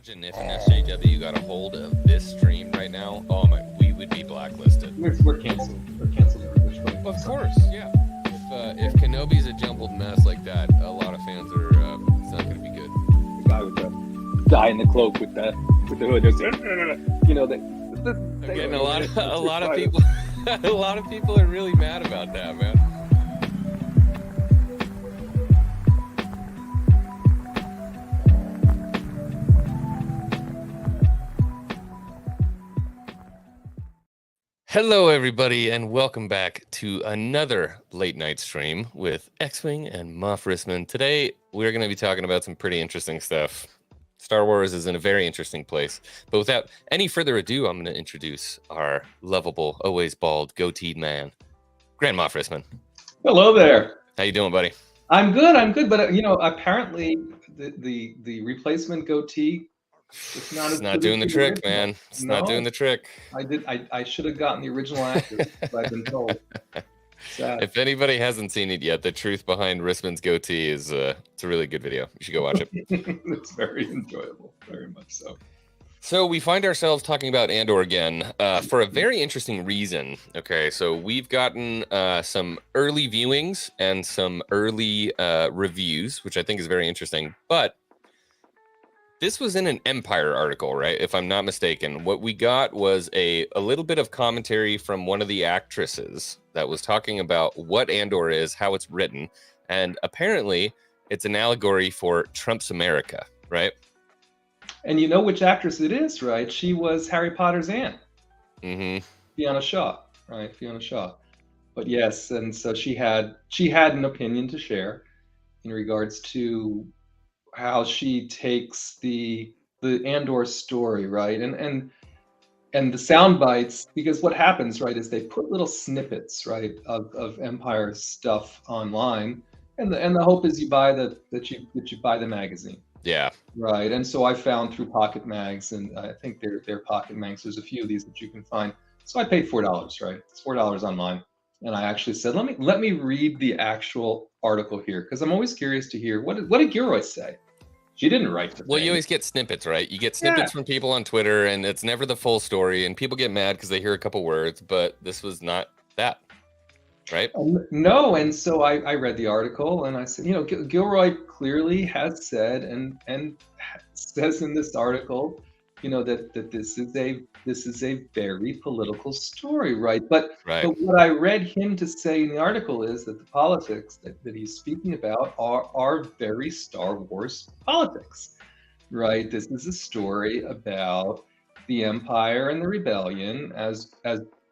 Imagine if an SJW got a hold of this stream right now. Oh my, we would be blacklisted. We're canceled. We're canceled every which way. Of course, yeah. If Kenobi's a jumbled mess like that, a lot of fans are. It's not going to be good. The guy with the guy in the cloak with the hood. You know Again, a lot of people. A lot of people are really mad about that, man. Hello, everybody, and welcome back to another late night stream with X-Wing and Moff Rissman. Today, we're going to be talking about some pretty interesting stuff. Star Wars is in a very interesting place. But without any further ado, I'm going to introduce our lovable, always bald, goateed man, Grand Moff Rissman. Hello there. How you doing, buddy? I'm good. But apparently the replacement goatee. It's not doing the trick, man. It's not doing the trick. I should have gotten the original actor, I've been told. Sad. If anybody hasn't seen it yet, the truth behind Rissman's goatee is it's a really good video. You should go watch it. It's very enjoyable, very much so. So we find ourselves talking about Andor again for a very interesting reason. Okay, so we've gotten some early viewings and some early reviews, which I think is very interesting. But this was in an Empire article, right? If I'm not mistaken. What we got was a little bit of commentary from one of the actresses that was talking about what Andor is, how it's written, and apparently it's an allegory for Trump's America, right? And you know which actress it is, right? She was Harry Potter's aunt. Mm-hmm. Fiona Shaw, right? Fiona Shaw. But yes, and so she had an opinion to share in regards to how she takes the Andor story, right? And the sound bites, because what happens, right, is they put little snippets, right, of Empire stuff online, and the hope is you buy that you buy the magazine. Yeah. Right. And so I found through Pocket Mags, and I think they're Pocket Mags. There's a few of these that you can find. So I paid $4, right? It's $4 online. And I actually said, let me read the actual article here, because I'm always curious to hear what did Gilroy say? She didn't write the Well, thing. you always get snippets, right? You get snippets from people on Twitter, and it's never the full story, and people get mad because they hear a couple words, but this was not that, right? No, and so I read the article, and I said, Gilroy clearly has said and says in this article, that this is a very political story, right? But what I read him to say in the article is that the politics that he's speaking about are very Star Wars politics, right? This is a story about the Empire and the Rebellion as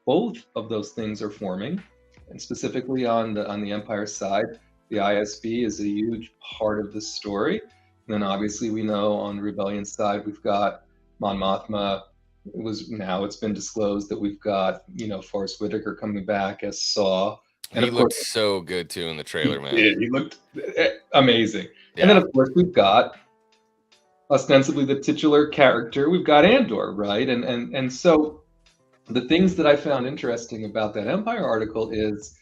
both of those things are forming, and specifically on the Empire side, the ISB is a huge part of the story. And then obviously we know on the Rebellion side we've got Mon Mothma. It's been disclosed that we've got, Forrest Whitaker coming back as Saw. And he looked so good too in the trailer, man. He looked amazing. Yeah. And then of course we've got ostensibly the titular character. We've got Andor, right? And so the things that I found interesting about that Empire article is,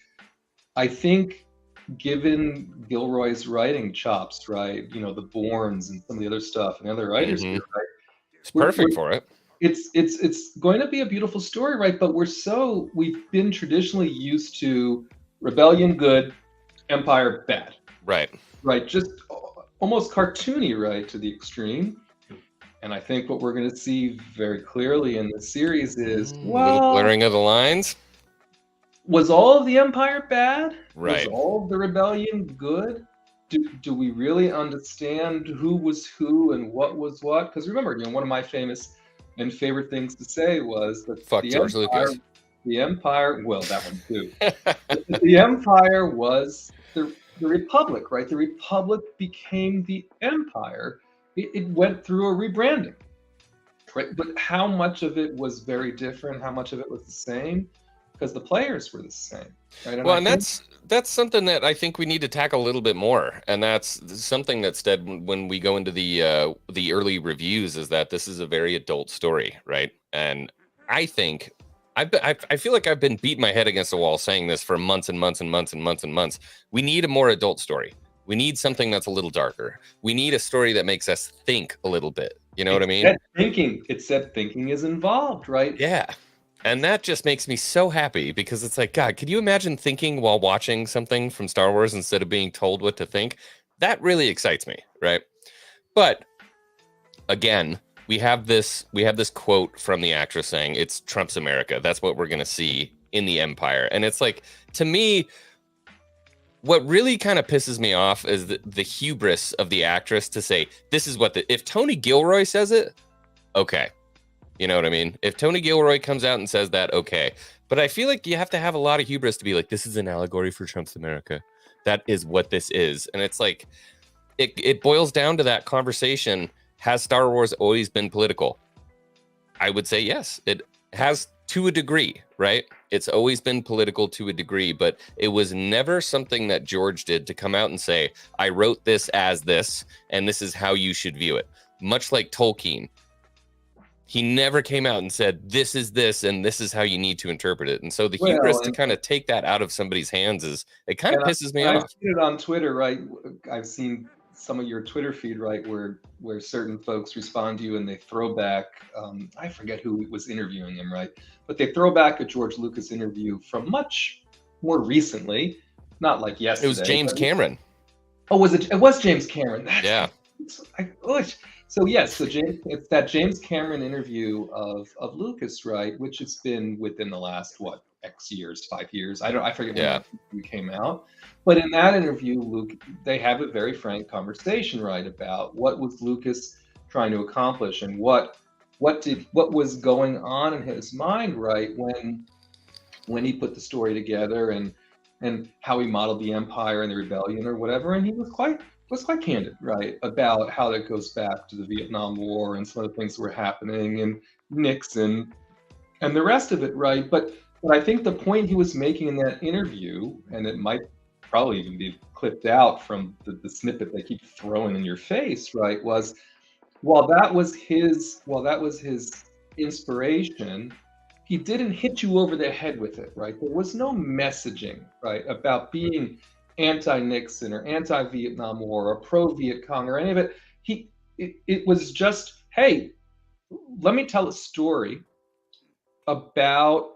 I think, given Gilroy's writing chops, right? The Bournes and some of the other stuff and the other writers here, right? It's perfect for it. It's going to be a beautiful story, right? But we've been traditionally used to Rebellion good, Empire bad. Right. Right. Just almost cartoony, right, to the extreme. And I think what we're going to see very clearly in the series is, little blurring of the lines. Was all of the Empire bad? Right. Was all of the Rebellion good? Do we really understand who was who and what was what? Because remember, one of my famous and favorite things to say was that George Lucas. The Empire, well, that one too. The Empire was the Republic, right? The Republic became the Empire. It went through a rebranding, right? But how much of it was very different? How much of it was the same? Because the players were the same, right? And that's something that I think we need to tackle a little bit more, and that's something that's said when we go into the early reviews, is that this is a very adult story, right? And I think I feel like I've been beating my head against the wall saying this for months and months and months and months and months. We need a more adult story. We need something that's a little darker. We need a story that makes us think a little bit. You know what I mean? It said thinking is involved, right? Yeah. And that just makes me so happy because it's like, God, could you imagine thinking while watching something from Star Wars instead of being told what to think? That really excites me, right? But again, we have this quote from the actress saying it's Trump's America. That's what we're going to see in the Empire. And it's like, to me, what really kind of pisses me off is the hubris of the actress to say, this is what if Tony Gilroy says it, okay. You know what I mean? If Tony Gilroy comes out and says that, okay. But I feel like you have to have a lot of hubris to be like, this is an allegory for Trump's America. That is what this is. And it's like, it boils down to that conversation. Has Star Wars always been political? I would say yes. It has, to a degree, right? It's always been political to a degree, but it was never something that George did to come out and say, I wrote this as this, and this is how you should view it. Much like Tolkien. He never came out and said, this is this, and this is how you need to interpret it. And so the hubris to kind of take that out of somebody's hands it kind of pisses me off. I've seen it on Twitter, right? I've seen some of your Twitter feed, right, where certain folks respond to you and they throw back, I forget who was interviewing him, right? But they throw back a George Lucas interview from much more recently, not like yesterday. It was James Cameron. Oh, was it? It was James Cameron. Yeah. So yes, it's that James Cameron interview of Lucas, right? Which has been within the last X years, 5 years. I forget when that interview came out. But in that interview, they have a very frank conversation, right, about what was Lucas trying to accomplish and what was going on in his mind, right, when he put the story together and how he modeled the Empire and the rebellion or whatever. And he was quite candid, right, about how that goes back to the Vietnam War and some of the things that were happening and Nixon and the rest of it, right? But I think the point he was making in that interview, and it might probably even be clipped out from the snippet they keep throwing in your face, right, was while that was his inspiration, he didn't hit you over the head with it, right? There was no messaging, right, about being anti-Nixon or anti-Vietnam War or pro-Viet Cong or any of it. It was just, hey, let me tell a story about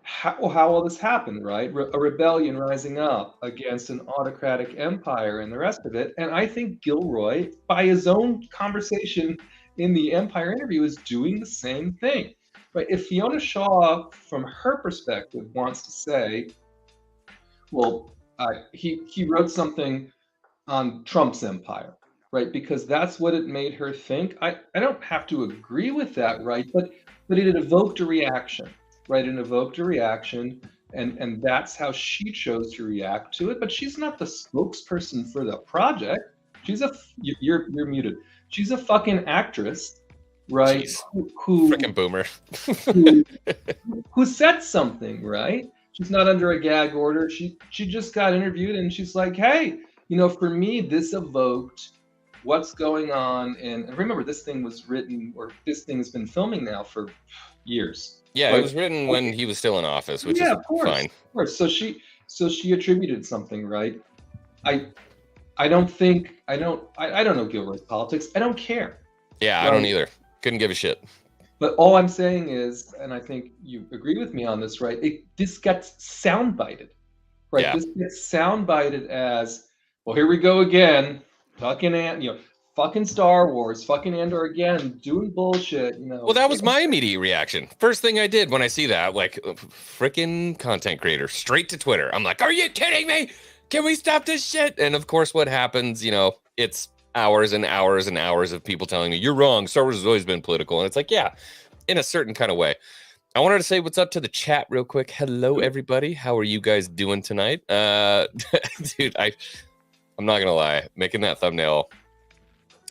how all this happened, right? A rebellion rising up against an autocratic empire and the rest of it. And I think Gilroy, by his own conversation in the Empire interview, is doing the same thing, right? If Fiona Shaw, from her perspective, wants to say, well, he wrote something on Trump's empire, right? Because that's what it made her think. I don't have to agree with that, right? But it evoked a reaction, right? It evoked a reaction, and that's how she chose to react to it. But she's not the spokesperson for the project. You're muted. She's a fucking actress, right? Jeez. Who freaking boomer. who said something, right? She's not under a gag order. She just got interviewed and she's like, hey, for me, this evoked what's going on. And remember, this thing was written, or this thing has been filming now for years. Yeah, it was written when he was still in office, which is fine. Of course. So she attributed something, right? I don't know Gilroy's politics. I don't care. Yeah, I don't either. Couldn't give a shit. But all I'm saying is, and I think you agree with me on this, right? This gets soundbited, right? Yeah. This gets soundbited as, well, here we go again, fucking Star Wars, fucking Andor again, doing bullshit, Well, that was my immediate reaction. First thing I did when I see that, like, freaking content creator, straight to Twitter. I'm like, are you kidding me? Can we stop this shit? And of course, what happens, it's hours and hours and hours of people telling me, you're wrong. Star Wars has always been political. And it's like, yeah, in a certain kind of way. I wanted to say what's up to the chat real quick. Hello, everybody. How are you guys doing tonight? Dude, I'm not going to lie. Making that thumbnail,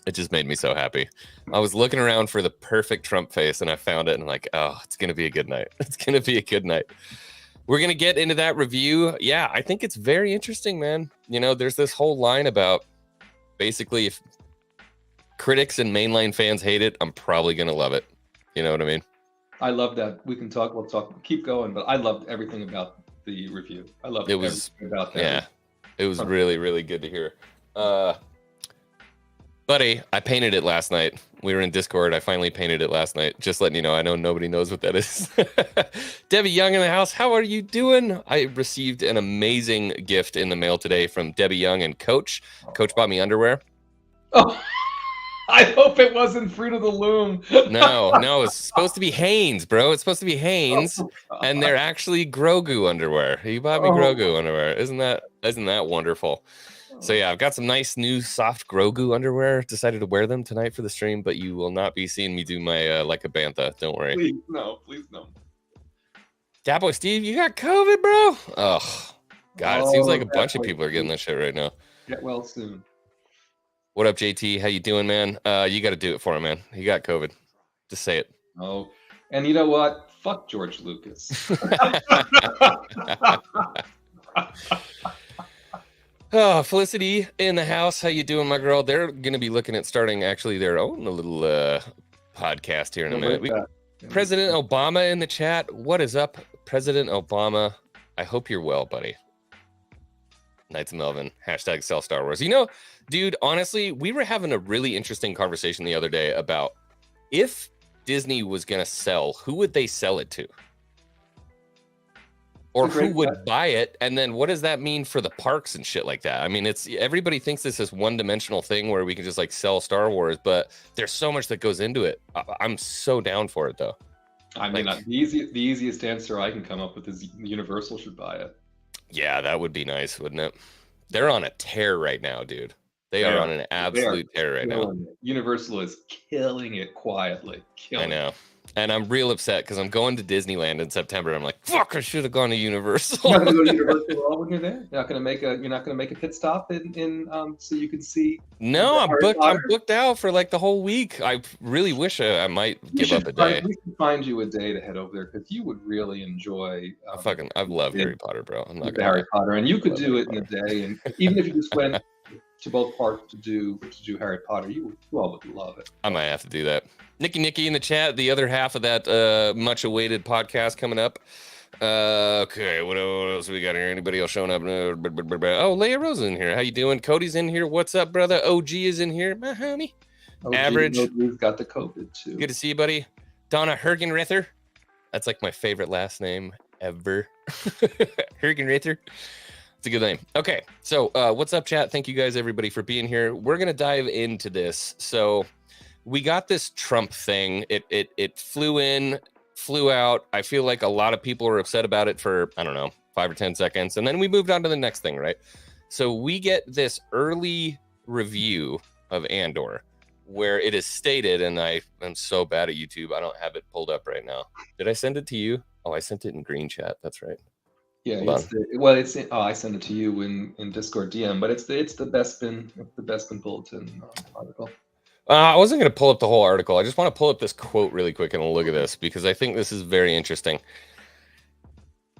it just made me so happy. I was looking around for the perfect Trump face and I found it and I'm like, oh, it's going to be a good night. It's going to be a good night. We're going to get into that review. Yeah, I think it's very interesting, man. There's this whole line about basically if critics and mainline fans hate it, I'm probably going to love it. You know what I mean? I love that. We'll talk, keep going, but I loved everything about the review. I loved everything about that. Yeah, it was really, really good to hear. But Buddy, I painted it last night. We were in Discord. I finally painted it last night. Just letting you know. I know nobody knows what that is. Debbie Young in the house. How are you doing? I received an amazing gift in the mail today from Debbie Young and Coach. Coach bought me underwear. Oh, I hope it wasn't Fruit of the Loom. No, it's supposed to be Hanes, bro. It's supposed to be Hanes, and they're actually Grogu underwear. He bought me Grogu underwear. Isn't that wonderful? So yeah, I've got some nice new soft Grogu underwear. Decided to wear them tonight for the stream, but you will not be seeing me do my like a bantha. Don't worry. Please no. Daboy Steve, you got COVID, bro? Oh God, it seems like a bunch of people are getting that shit right now. Get well soon. What up, JT? How you doing, man? You got to do it for him, man. He got COVID. Just say it. Oh, and you know what? Fuck George Lucas. Oh, Felicity in the house. How you doing, my girl? They're going to be looking at starting actually their own little podcast here in a minute. President Obama in the chat. What is up, President Obama? I hope you're well, buddy. Knights of Melvin. Hashtag sell Star Wars. You know, dude, honestly, we were having a really interesting conversation the other day about if Disney was going to sell, who would they sell it to? Or who would buy it? And then what does that mean for the parks and shit like that? I mean, it's everybody thinks this is one-dimensional thing where we can just like sell Star Wars, but there's so much that goes into it. I'm so down for it, though. I mean, the easiest answer I can come up with is Universal should buy it. Yeah, that would be nice, wouldn't it? They're on a tear right now, dude. They are on an absolute tear right now. Universal is killing it quietly. I know. And I'm real upset because I'm going to Disneyland in September. I'm like, fuck, I should have gone to Universal. You're not gonna go to Universal at all when you're there? You're not gonna make a pit stop in so you can see. No, I'm booked out for like the whole week. I really wish I might give up a day. We should find you a day to head over there because you would really enjoy. I love Harry Potter, bro. I'm not gonna Harry Potter, and you could do it in a day. And even if you just went to both parks to do Harry Potter, you all would love it. I might have to do that. Nikki in the chat, the other half of that much awaited podcast coming up. Okay, what else we got here? Anybody else showing up? Oh, Leia Rose in here. How you doing? Cody's in here. What's up, brother? OG is in here. My homie. Average. OG's got the COVID too. Good to see you, buddy. Donna Hergenrither. That's like my favorite last name ever. Hergenrither. It's a good name. Okay, so what's up, chat? Thank you guys, everybody, for being here. We're gonna dive into this. So we got this Trump thing. It flew in, flew out. I feel like a lot of people were upset about it for, I don't know, 5 or 10 seconds. And then we moved on to the next thing, right? So we get this early review of Andor where it is stated, and I am so bad at YouTube, I don't have it pulled up right now. Did I send it to you? Oh, I sent it in green chat. That's right. Yeah, I sent it to you in Discord DM, but it's the Bespin bulletin article. I wasn't going to pull up the whole article. I just want to pull up this quote really quick and look at this because I think this is very interesting.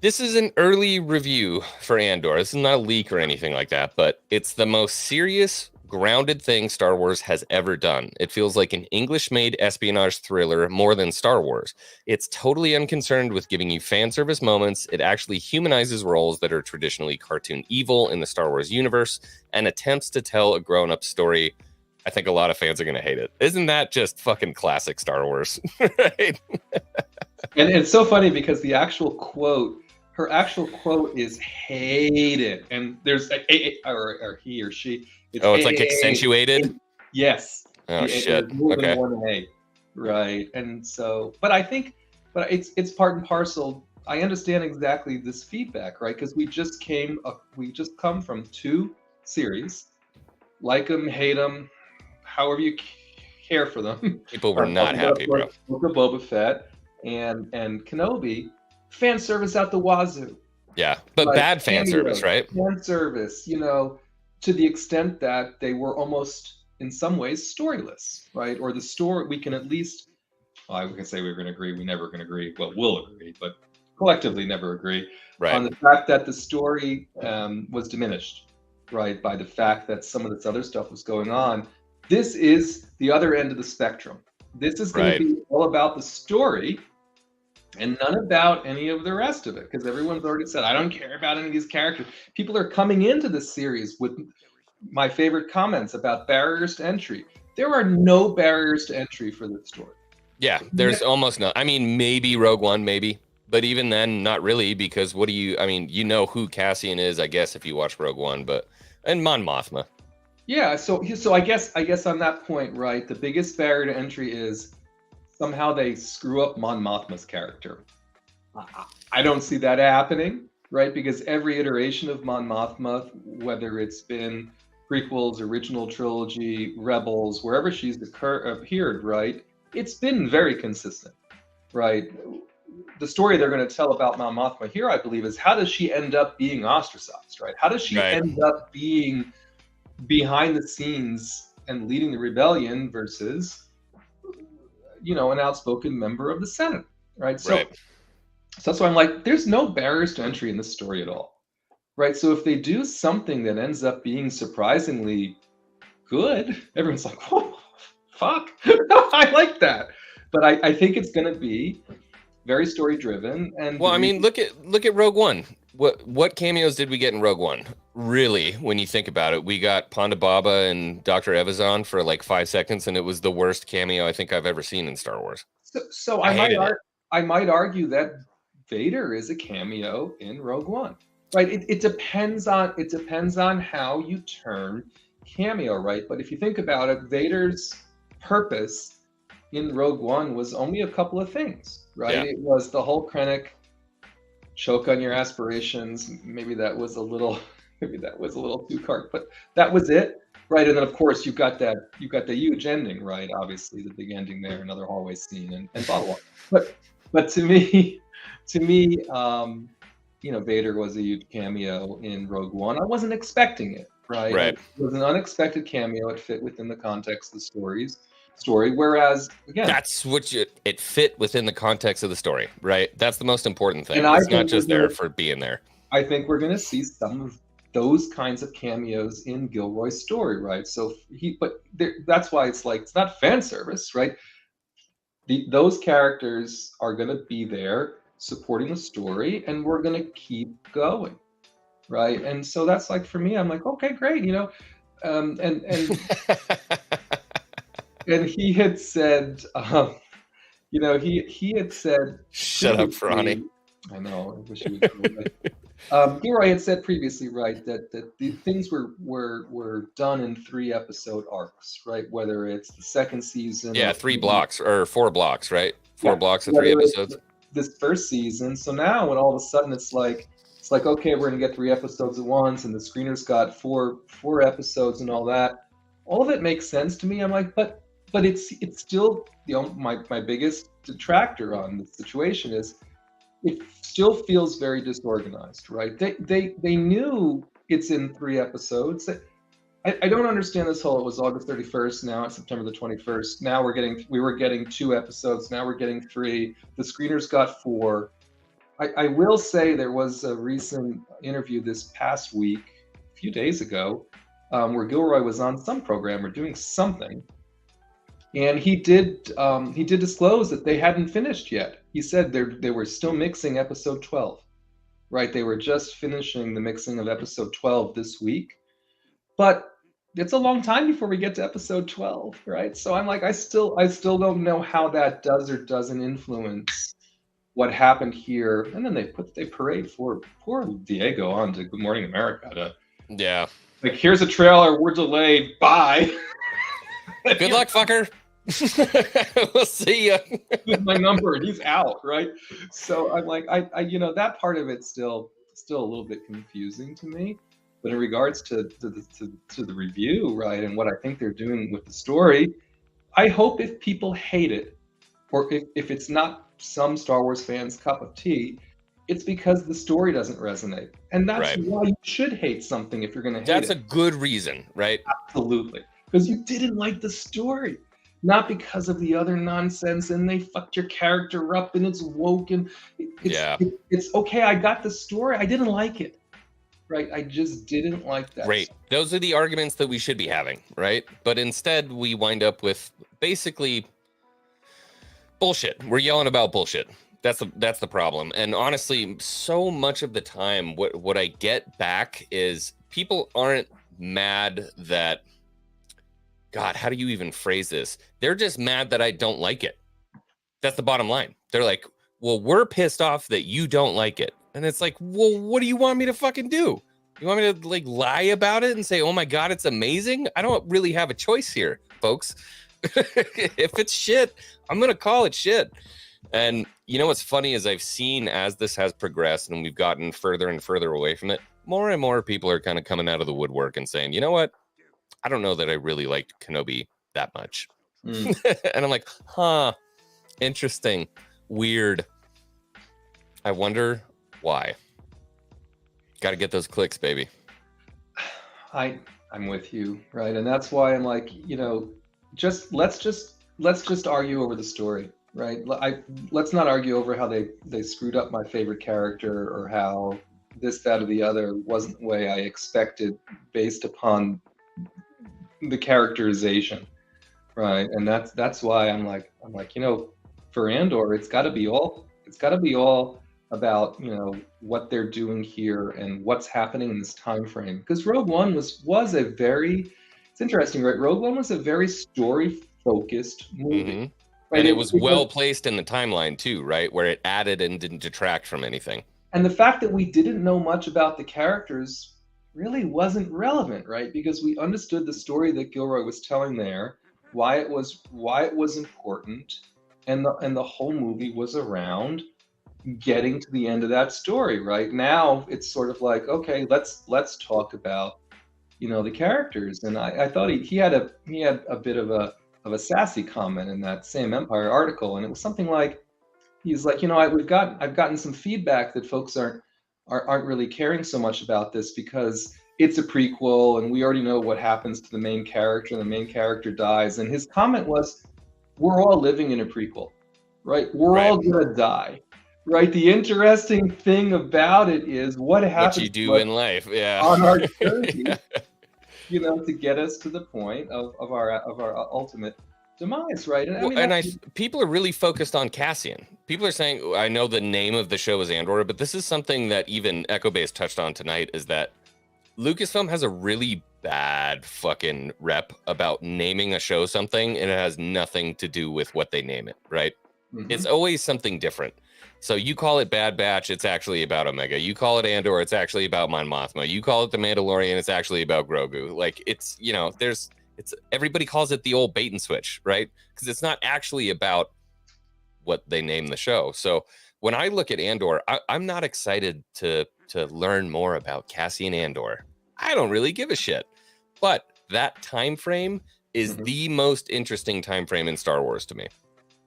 This is an early review for Andor. This is not a leak or anything like that, but it's the most serious, grounded thing Star Wars has ever done. It feels like an English-made espionage thriller more than Star Wars. It's totally unconcerned with giving you fan service moments. It actually humanizes roles that are traditionally cartoon evil in the Star Wars universe and attempts to tell a grown-up story. I think a lot of fans are going to hate it. Isn't that just fucking classic Star Wars? Right? And it's so funny because her actual quote is hated. And there's or he or she. It's like accentuated? Yes. Oh, shit. Okay. One A, right. And so, but it's part and parcel. I understand exactly this feedback, right? Because we just come from 2 series, like them, hate them, however you care for them. People were not happy, bro. Book of Boba Fett and Kenobi, fan service out the wazoo. Yeah, but like, bad fan service, right? Fan service, to the extent that they were almost, in some ways, storyless, right? Or the story, we can at least, we can say we're going to agree, we're never going to agree. Well, we'll agree, but collectively never agree on the fact that the story was diminished, right? By the fact that some of this other stuff was going on. This is the other end of the spectrum. This is going to be all about the story and none about any of the rest of it, because everyone's already said, I don't care about any of these characters. People are coming into this series with my favorite comments about barriers to entry. There are no barriers to entry for this story. Yeah, there's almost no. I mean, maybe Rogue One, maybe. But even then, not really, because what do you... I mean, you know who Cassian is, I guess, if you watch Rogue One, but... And Mon Mothma. Yeah, so I guess on that point, right, the biggest barrier to entry is somehow they screw up Mon Mothma's character. I don't see that happening, right? Because every iteration of Mon Mothma, whether it's been prequels, original trilogy, Rebels, wherever she's appeared, right, it's been very consistent, right? The story they're going to tell about Mon Mothma here, I believe, is how does she end up being ostracized, right? How does she end up being behind the scenes and leading the rebellion versus, you know, an outspoken member of the Senate, right? So that's why I'm like, there's no barriers to entry in this story at all, right? So if they do something that ends up being surprisingly good, everyone's like, oh, fuck, I like that. But I think it's going to be very story driven. And well, I mean, look at Rogue One. What cameos did we get in Rogue One? Really, when you think about it, we got Ponda Baba and Dr. Evazan for like 5 seconds, and it was the worst cameo I think I've ever seen in Star Wars. So I might argue that Vader is a cameo in Rogue One, right? It depends on how you turn cameo, right? But if you think about it, Vader's purpose in Rogue One was only a couple of things, right? Yeah. It was the whole Krennic choke on your aspirations. Maybe that was a little too cart, but that was it, right? And then of course you've got the huge ending, right? Obviously the big ending there, another hallway scene, and blah blah blah. But to me, you know, Vader was a huge cameo in Rogue One. I wasn't expecting it, right? It was an unexpected cameo. It fit within the context of the story, whereas again, that's what it fit within the context of the story, right? That's the most important thing. It's not just there for being there. I think we're going to see some of those kinds of cameos in Gilroy's story, right? So that's why it's like, it's not fan service, right? Those characters are going to be there supporting the story, and we're going to keep going, right? And so that's like, for me, I'm like, okay, great, you know, and and he had said, you know, he had said, shut up, Ronnie. I know, I wish he would. Gilroy had said previously, right, that the things were done in 3 episode arcs, right? Whether it's the second season, 3 blocks or 4 blocks, right? 4 blocks of 3 episodes. This first season. So now, when all of a sudden it's like, okay, we're gonna get 3 episodes at once, and the screener's got four episodes and all that. All of it makes sense to me. I'm like, but it's still, you know, my biggest detractor on the situation is it still feels very disorganized, right? They knew it's in 3 episodes. I don't understand this whole, it was August 31st, now it's September the 21st. Now we were getting 2 episodes, now we're getting 3. The screeners got 4. I will say there was a recent interview this past week, a few days ago, where Gilroy was on some program or doing something. And he did disclose that they hadn't finished yet. He said they were still mixing episode 12, right? They were just finishing the mixing of episode 12 this week. But it's a long time before we get to episode 12, right? So I'm like, I still don't know how that does or doesn't influence what happened here. And then they parade for poor Diego on to Good Morning America. Like, here's a trailer, we're delayed, bye. Good luck, fucker. We'll see ya. My number, and he's out, right? So I'm like, I you know, that part of it's still a little bit confusing to me. But in regards to the review, right, and what I think they're doing with the story, I hope if people hate it, or if it's not some Star Wars fans' cup of tea, it's because the story doesn't resonate. And that's why you should hate something if you're going to hate it. That's a good reason, right? Absolutely. Because you didn't like the story. Not because of the other nonsense, and they fucked your character up, and it's woke, and it's okay, I got the story, I didn't like it. Right, I just didn't like that. Right, those are the arguments that we should be having, right? But instead, we wind up with basically bullshit. We're yelling about bullshit. That's the problem. And honestly, so much of the time, what I get back is people aren't mad that, God, how do you even phrase this? They're just mad that I don't like it. That's the bottom line. They're like, well, we're pissed off that you don't like it. And it's like, well, what do you want me to fucking do? You want me to like lie about it and say, oh my God, it's amazing? I don't really have a choice here, folks. If it's shit, I'm going to call it shit. And you know what's funny is I've seen as this has progressed and we've gotten further and further away from it, more and more people are kind of coming out of the woodwork and saying, you know what? I don't know that I really liked Kenobi that much. And I'm like, huh, interesting, weird. I wonder why. Got to get those clicks, baby. I'm with you, right? And that's why I'm like, you know, let's just argue over the story, right? Let's not argue over how they screwed up my favorite character or how this, that, or the other wasn't the way I expected based upon the characterization, right? And that's why I'm like, you know, for Andor, it's got to be all about, you know, what they're doing here and what's happening in this time frame. Because Rogue One was a very, it's interesting, right? Rogue One was a very story focused movie. Right? And it was well placed in the timeline too, right? Where it added and didn't detract from anything. And the fact that we didn't know much about the characters really wasn't relevant, right? Because we understood the story that Gilroy was telling there, why it was important, and the whole movie was around getting to the end of that story. Right now, it's sort of like, okay, let's talk about, you know, the characters. And I thought he had a bit of a sassy comment in that same Empire article, and it was something like, he's like, you know, I've gotten some feedback that folks aren't really caring so much about this because it's a prequel and we already know what happens to the main character and the main character dies. And his comment was, we're all living in a prequel, right? We're all gonna die, right? The interesting thing about it is what happens what you do in life, on our journey, you know, to get us to the point of our ultimate demise, right? And people are really focused on Cassian. People are saying, I know the name of the show is Andor, but this is something that even Echo Base touched on tonight, is that Lucasfilm has a really bad fucking rep about naming a show something, and it has nothing to do with what they name it, right? It's always something different. So you call it Bad Batch, it's actually about Omega. You call it Andor, it's actually about Mon Mothma. You call it The Mandalorian, it's actually about Grogu. Like, it's, you know, everybody calls it the old bait and switch, right? Because it's not actually about what they name the show. So when I look at Andor, I'm not excited to learn more about Cassian Andor. I don't really give a shit. But that time frame is the most interesting time frame in Star Wars to me.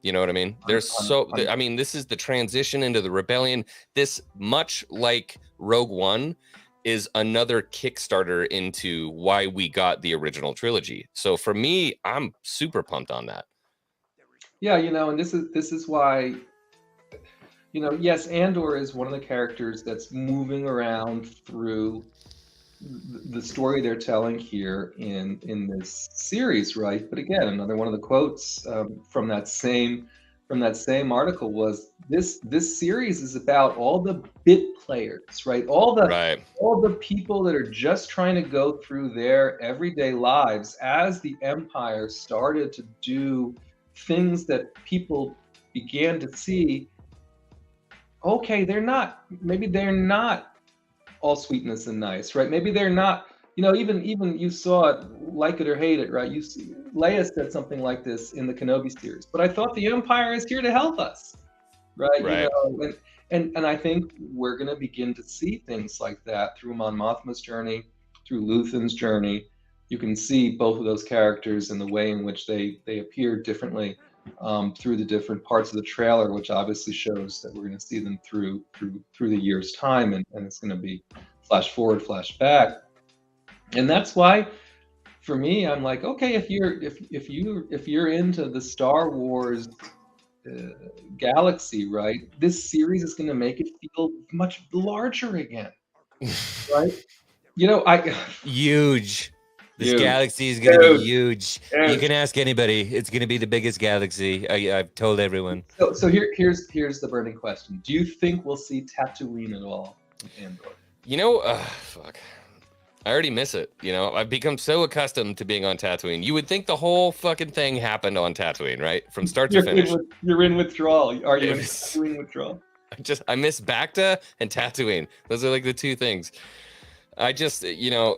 You know what I mean? This is the transition into the rebellion. This, much like Rogue One, is another Kickstarter into why we got the original trilogy. So for me, I'm super pumped on that. Yeah, you know, and this is why, you know, yes, Andor is one of the characters that's moving around through the story they're telling here in this series, right? But again, another one of the quotes from that same article was, this series is about all the bit players, right? All the people that are just trying to go through their everyday lives as the Empire started to do things that people began to see. Okay, maybe they're not all sweetness and nice, right? Maybe they're not, you know, even you saw it, like it or hate it, right? Leia said something like this in the Kenobi series, but I thought the Empire is here to help us, right? You know, and I think we're going to begin to see things like that through Mon Mothma's journey, through Luthen's journey. You can see both of those characters and the way in which they appear differently through the different parts of the trailer, which obviously shows that we're going to see them through the year's time, and it's going to be flash forward, flash back. And that's why, for me, I'm like, okay, if you're into the Star Wars galaxy, right, this series is going to make it feel much larger again, right? You know, huge. This galaxy is going to be huge. You can ask anybody. It's going to be the biggest galaxy. I've told everyone. So here's the burning question. Do you think we'll see Tatooine at all in Andor? You know, fuck. I already miss it. You know, I've become so accustomed to being on Tatooine. You would think the whole fucking thing happened on Tatooine, right? From start to finish. You're in withdrawal. Are you It in was- Tatooine withdrawal? I miss Bacta and Tatooine. Those are like the two things. I just, you know,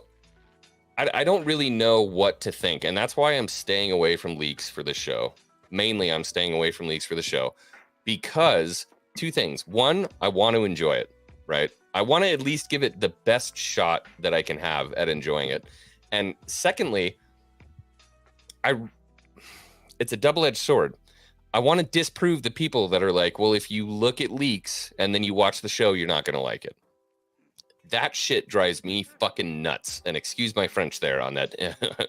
I don't really know what to think. And that's why I'm staying away from leaks for the show. Mainly, I'm staying away from leaks for the show because two things. One, I want to enjoy it, right? I want to at least give it the best shot that I can have at enjoying it. And secondly, it's a double-edged sword. I want to disprove the people that are like, well, if you look at leaks and then you watch the show, you're not going to like it. That shit drives me fucking nuts. And excuse my French there on that.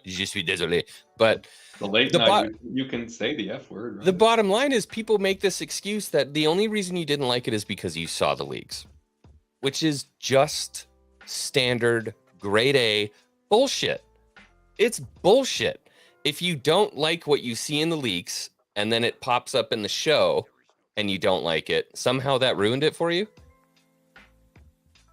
Je suis désolé. But the late night, you can say the F word. Right? The bottom line is people make this excuse that the only reason you didn't like it is because you saw the leaks, which is just standard grade A bullshit. It's bullshit. If you don't like what you see in the leaks and then it pops up in the show and you don't like it, somehow that ruined it for you.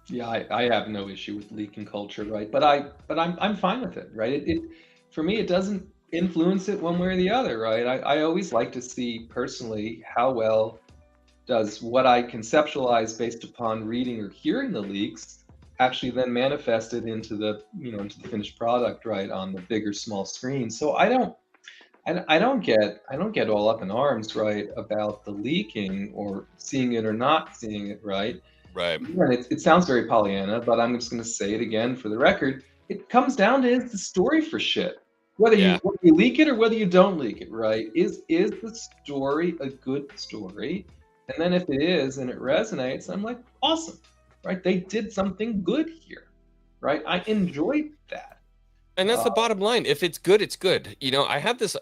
Yeah, I have no issue with leaking culture, right? But I'm fine with it, right? It for me, it doesn't influence it one way or the other, right? I always like to see personally how well does what I conceptualize based upon reading or hearing the leaks actually then manifested into the into the finished product, right, on the big or small screen. So I don't get all up in arms, right, about the leaking or seeing it or not seeing it, right? Right. And it sounds very Pollyanna, but I'm just going to say it again for the record. It comes down to is the story for shit. Whether you leak it or whether you don't leak it, right? Is the story a good story? And then if it is and it resonates, I'm like, awesome, right? They did something good here, right? I enjoyed that. And that's the bottom line. If it's good, it's good. You know, I have this,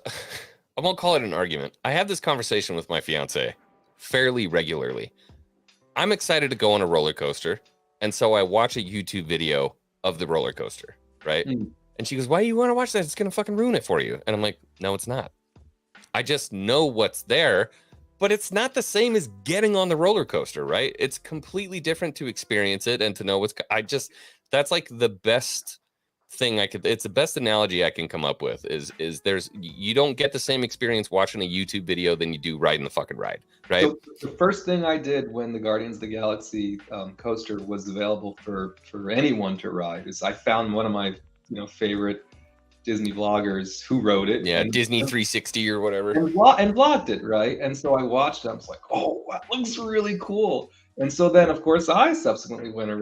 I won't call it an argument. I have this conversation with my fiance fairly regularly. I'm excited to go on a roller coaster. And so I watch a YouTube video of the roller coaster, right? Mm. And she goes, why do you want to watch that? It's going to fucking ruin it for you. And I'm like, no, it's not. I just know what's there, but it's not the same as getting on the roller coaster, right? It's completely different to experience it and to know that's like the best thing it's the best analogy I can come up with is you don't get the same experience watching a YouTube video than you do riding the fucking ride, right? So the first thing I did when the Guardians of the Galaxy coaster was available for anyone to ride is I found one of my favorite Disney vloggers who wrote it. Yeah, Disney 360 or whatever. And vlogged it, right? And so I watched it. I was like, oh, that looks really cool. And so then, of course, I subsequently went and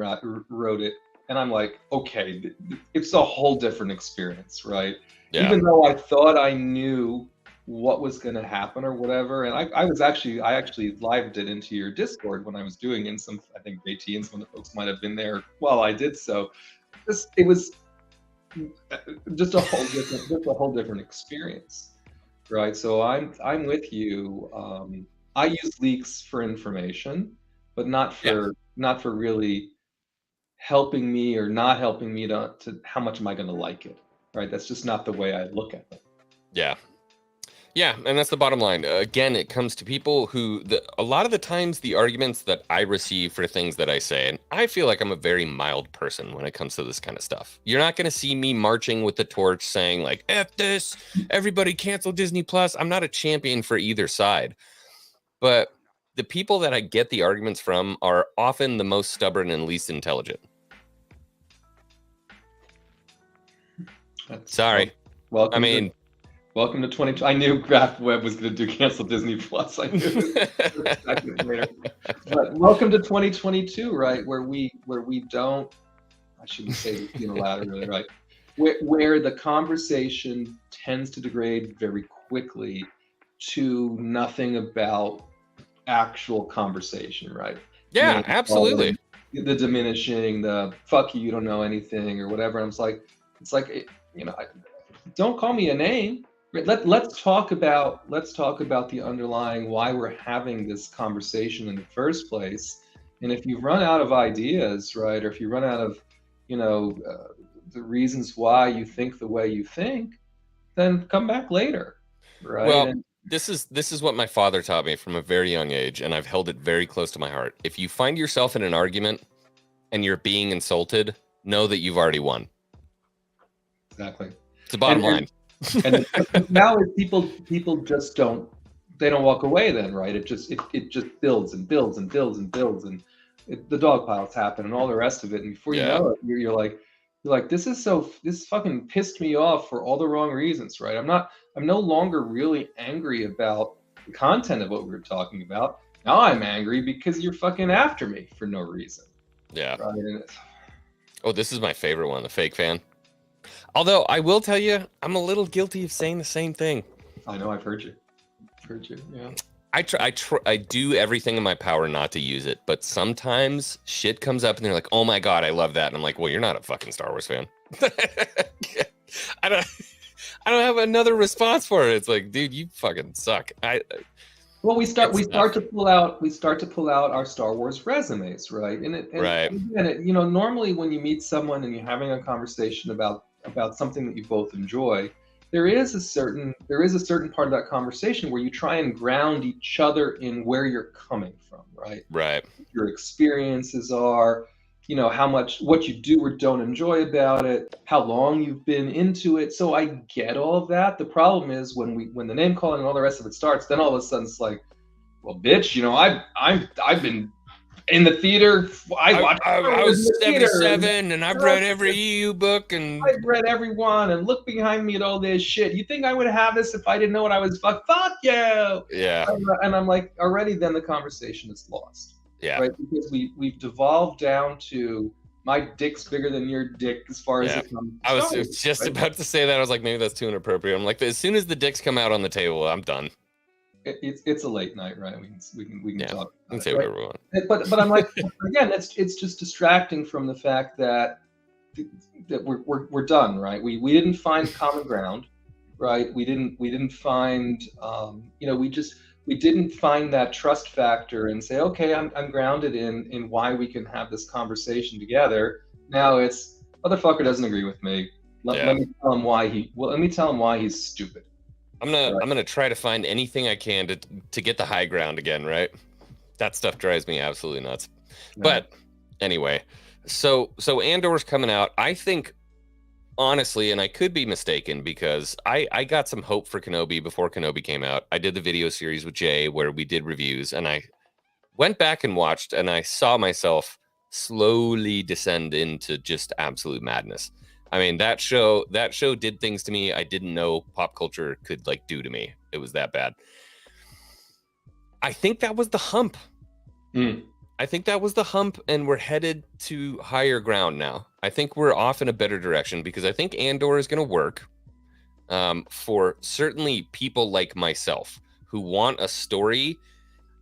wrote it. And I'm like, okay, it's a whole different experience, right? Yeah. Even though I thought I knew what was going to happen or whatever. And I actually lived it into your Discord when I was doing it. And I think JT and some of the folks might have been there while I did so. It was just a whole different experience, right? So I'm with you. I use leaks for information, but not for really helping me or not helping me to how much am I going to like it, right? That's just not the way I look at it. Yeah, and that's the bottom line. Again, it comes to people who, a lot of the times the arguments that I receive for things that I say, and I feel like I'm a very mild person when it comes to this kind of stuff. You're not going to see me marching with the torch saying like, F this, everybody cancel Disney Plus. I'm not a champion for either side. But the people that I get the arguments from are often the most stubborn and least intelligent. Sorry. Welcome to 2020. I knew Graph Web was going to do cancel Disney Plus. I knew it later. But welcome to 2022, right? Where we don't, I shouldn't say this unilaterally, right? Where the conversation tends to degrade very quickly to nothing about actual conversation, right? Yeah, absolutely. The diminishing, the fuck you don't know anything or whatever. And it's like, don't call me a name. Let's talk about the underlying why we're having this conversation in the first place. And if you run out of ideas, right, or if you run out of the reasons why you think the way you think, then come back later, right? Well, this is what my father taught me from a very young age, and I've held it very close to my heart. If you find yourself in an argument and you're being insulted, know that you've already won. exactly. It's the bottom line. And now people just don't walk away then, right? It just builds and builds and builds and builds, and the dog piles happen and all the rest of it. And before you know it, you're like, this fucking pissed me off for all the wrong reasons, right? I'm no longer really angry about the content of what we were talking about. Now I'm angry because you're fucking after me for no reason. Yeah. Right? Oh, this is my favorite one, the fake fan. Although I will tell you, I'm a little guilty of saying the same thing. I know, I've heard you. Yeah. I do everything in my power not to use it, but sometimes shit comes up and they're like, "Oh my god, I love that," and I'm like, "Well, you're not a fucking Star Wars fan." I don't have another response for it. It's like, dude, you fucking suck. Well, we start to pull out our Star Wars resumes, right? And again, normally when you meet someone and you're having a conversation about something that you both enjoy, there is a certain part of that conversation where you try and ground each other in where you're coming from, right? Right. Your experiences are, what you do or don't enjoy about it, how long you've been into it. So I get all of that. The problem is when the name calling and all the rest of it starts, then all of a sudden it's like, well, bitch, I've been in the theater. I was 77 and I've read every EU book and I've read everyone, and look behind me at all this shit. You think I would have this if I didn't know what I was? Fuck you. Yeah. And I'm like, already then the conversation is lost. Yeah. Right, because we've devolved down to my dick's bigger than your dick as far as I was just about to say that. I was like, maybe that's too inappropriate. I'm like, as soon as the dicks come out on the table, I'm done. It's a late night, right? We can talk. We can say whatever we want. But I'm like, again, it's just distracting from the fact that we're done, right? We didn't find common ground, right? We didn't find we didn't find that trust factor and say, okay, I'm grounded in why we can have this conversation together. Now it's motherfucker doesn't agree with me. Let me tell him why he's stupid. I'm gonna try to find anything I can to get the high ground again, right? That stuff drives me absolutely nuts. Yeah. But anyway, so Andor's coming out. I think, honestly, and I could be mistaken because I got some hope for Kenobi before Kenobi came out. I did the video series with Jay where we did reviews, and I went back and watched, and I saw myself slowly descend into just absolute madness. I mean, that show did things to me I didn't know pop culture could do to me. It was that bad. I think that was the hump. I think that was the hump, and we're headed to higher ground now. I think we're off in a better direction because I think Andor is going to work for certainly people like myself who want a story.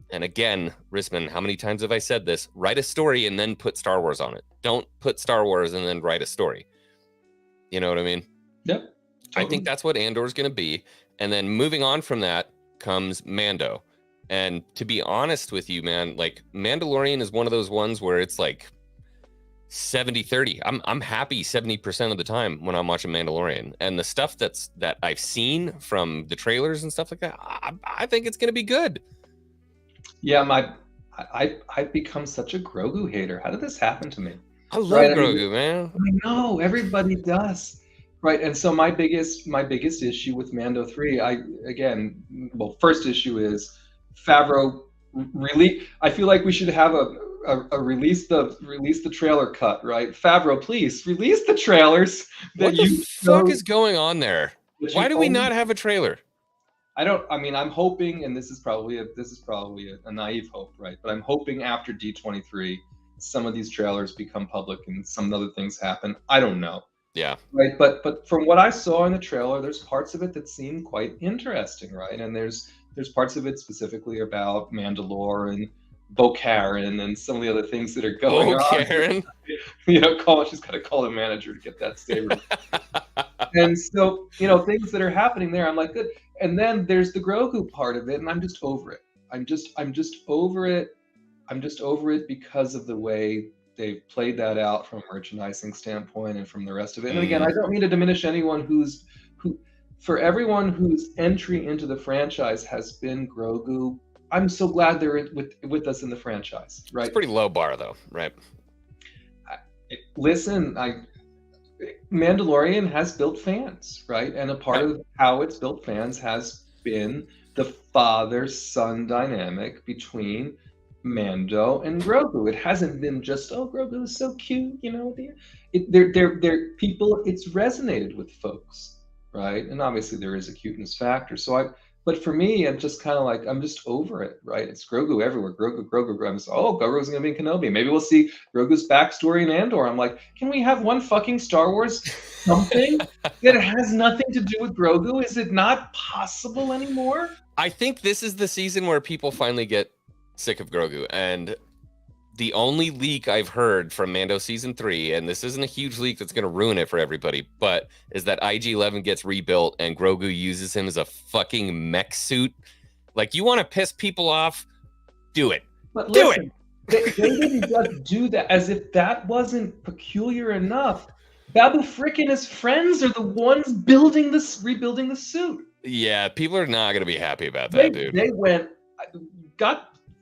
And again, Rissman, how many times have I said this? Write a story and then put Star Wars on it. Don't put Star Wars and then write a story. You know what I mean? Yep. Totally. I think that's what Andor is going to be. And then moving on from that comes Mando. And to be honest with you, man, Mandalorian is one of those ones where it's 70-30. I'm happy 70% of the time when I'm watching Mandalorian. And the stuff that I've seen from the trailers and stuff like that, I think it's going to be good. Yeah, I've become such a Grogu hater. How did this happen to me? I love Grogu, man. I know, everybody does. Right, and so my biggest issue with Mando 3, first issue is Favreau really. I feel like we should have a release the trailer cut, right? Favreau, please release the trailers. What the fuck is going on there? Why do we not have a trailer? I'm hoping, and this is probably a naive hope, right? But I'm hoping after D23, some of these trailers become public and some other things happen. I don't know. Yeah. Right. But from what I saw in the trailer, there's parts of it that seem quite interesting, right? And there's parts of it specifically about Mandalore and Bo-Karen and some of the other things that are going on. She's got to call the manager to get that saber. And so, things that are happening there, I'm like, good. And then there's the Grogu part of it, and I'm just over it. I'm just over it. I'm just over it because of the way they've played that out from a merchandising standpoint and from the rest of it. And again, I don't mean to diminish anyone for everyone whose entry into the franchise has been Grogu. I'm so glad they're with us in the franchise, right? It's a pretty low bar though, right? Mandalorian has built fans, right? And a part Right. of how it's built fans has been the father-son dynamic between Mando and Grogu. It hasn't been just, oh, Grogu is so cute, you know. They're people. It's resonated with folks, right? And obviously there is a cuteness factor. But for me, I'm just kind of like, I'm just over it, right? It's Grogu everywhere. Grogu, Grogu, Grogu. I'm just, oh, Grogu's gonna be in Kenobi. Maybe we'll see Grogu's backstory in Andor. I'm like, can we have one fucking Star Wars something that has nothing to do with Grogu? Is it not possible anymore? I think this is the season where people finally get sick of Grogu. And the only leak I've heard from Mando season 3, and this isn't a huge leak that's going to ruin it for everybody, but is that IG-11 gets rebuilt and Grogu uses him as a fucking mech suit. Like, you want to piss people off? Do it. But Do listen, they didn't just do that as if that wasn't peculiar enough. Babu Frick and his friends are the ones rebuilding the suit. Yeah, people are not going to be happy about that, dude. They went,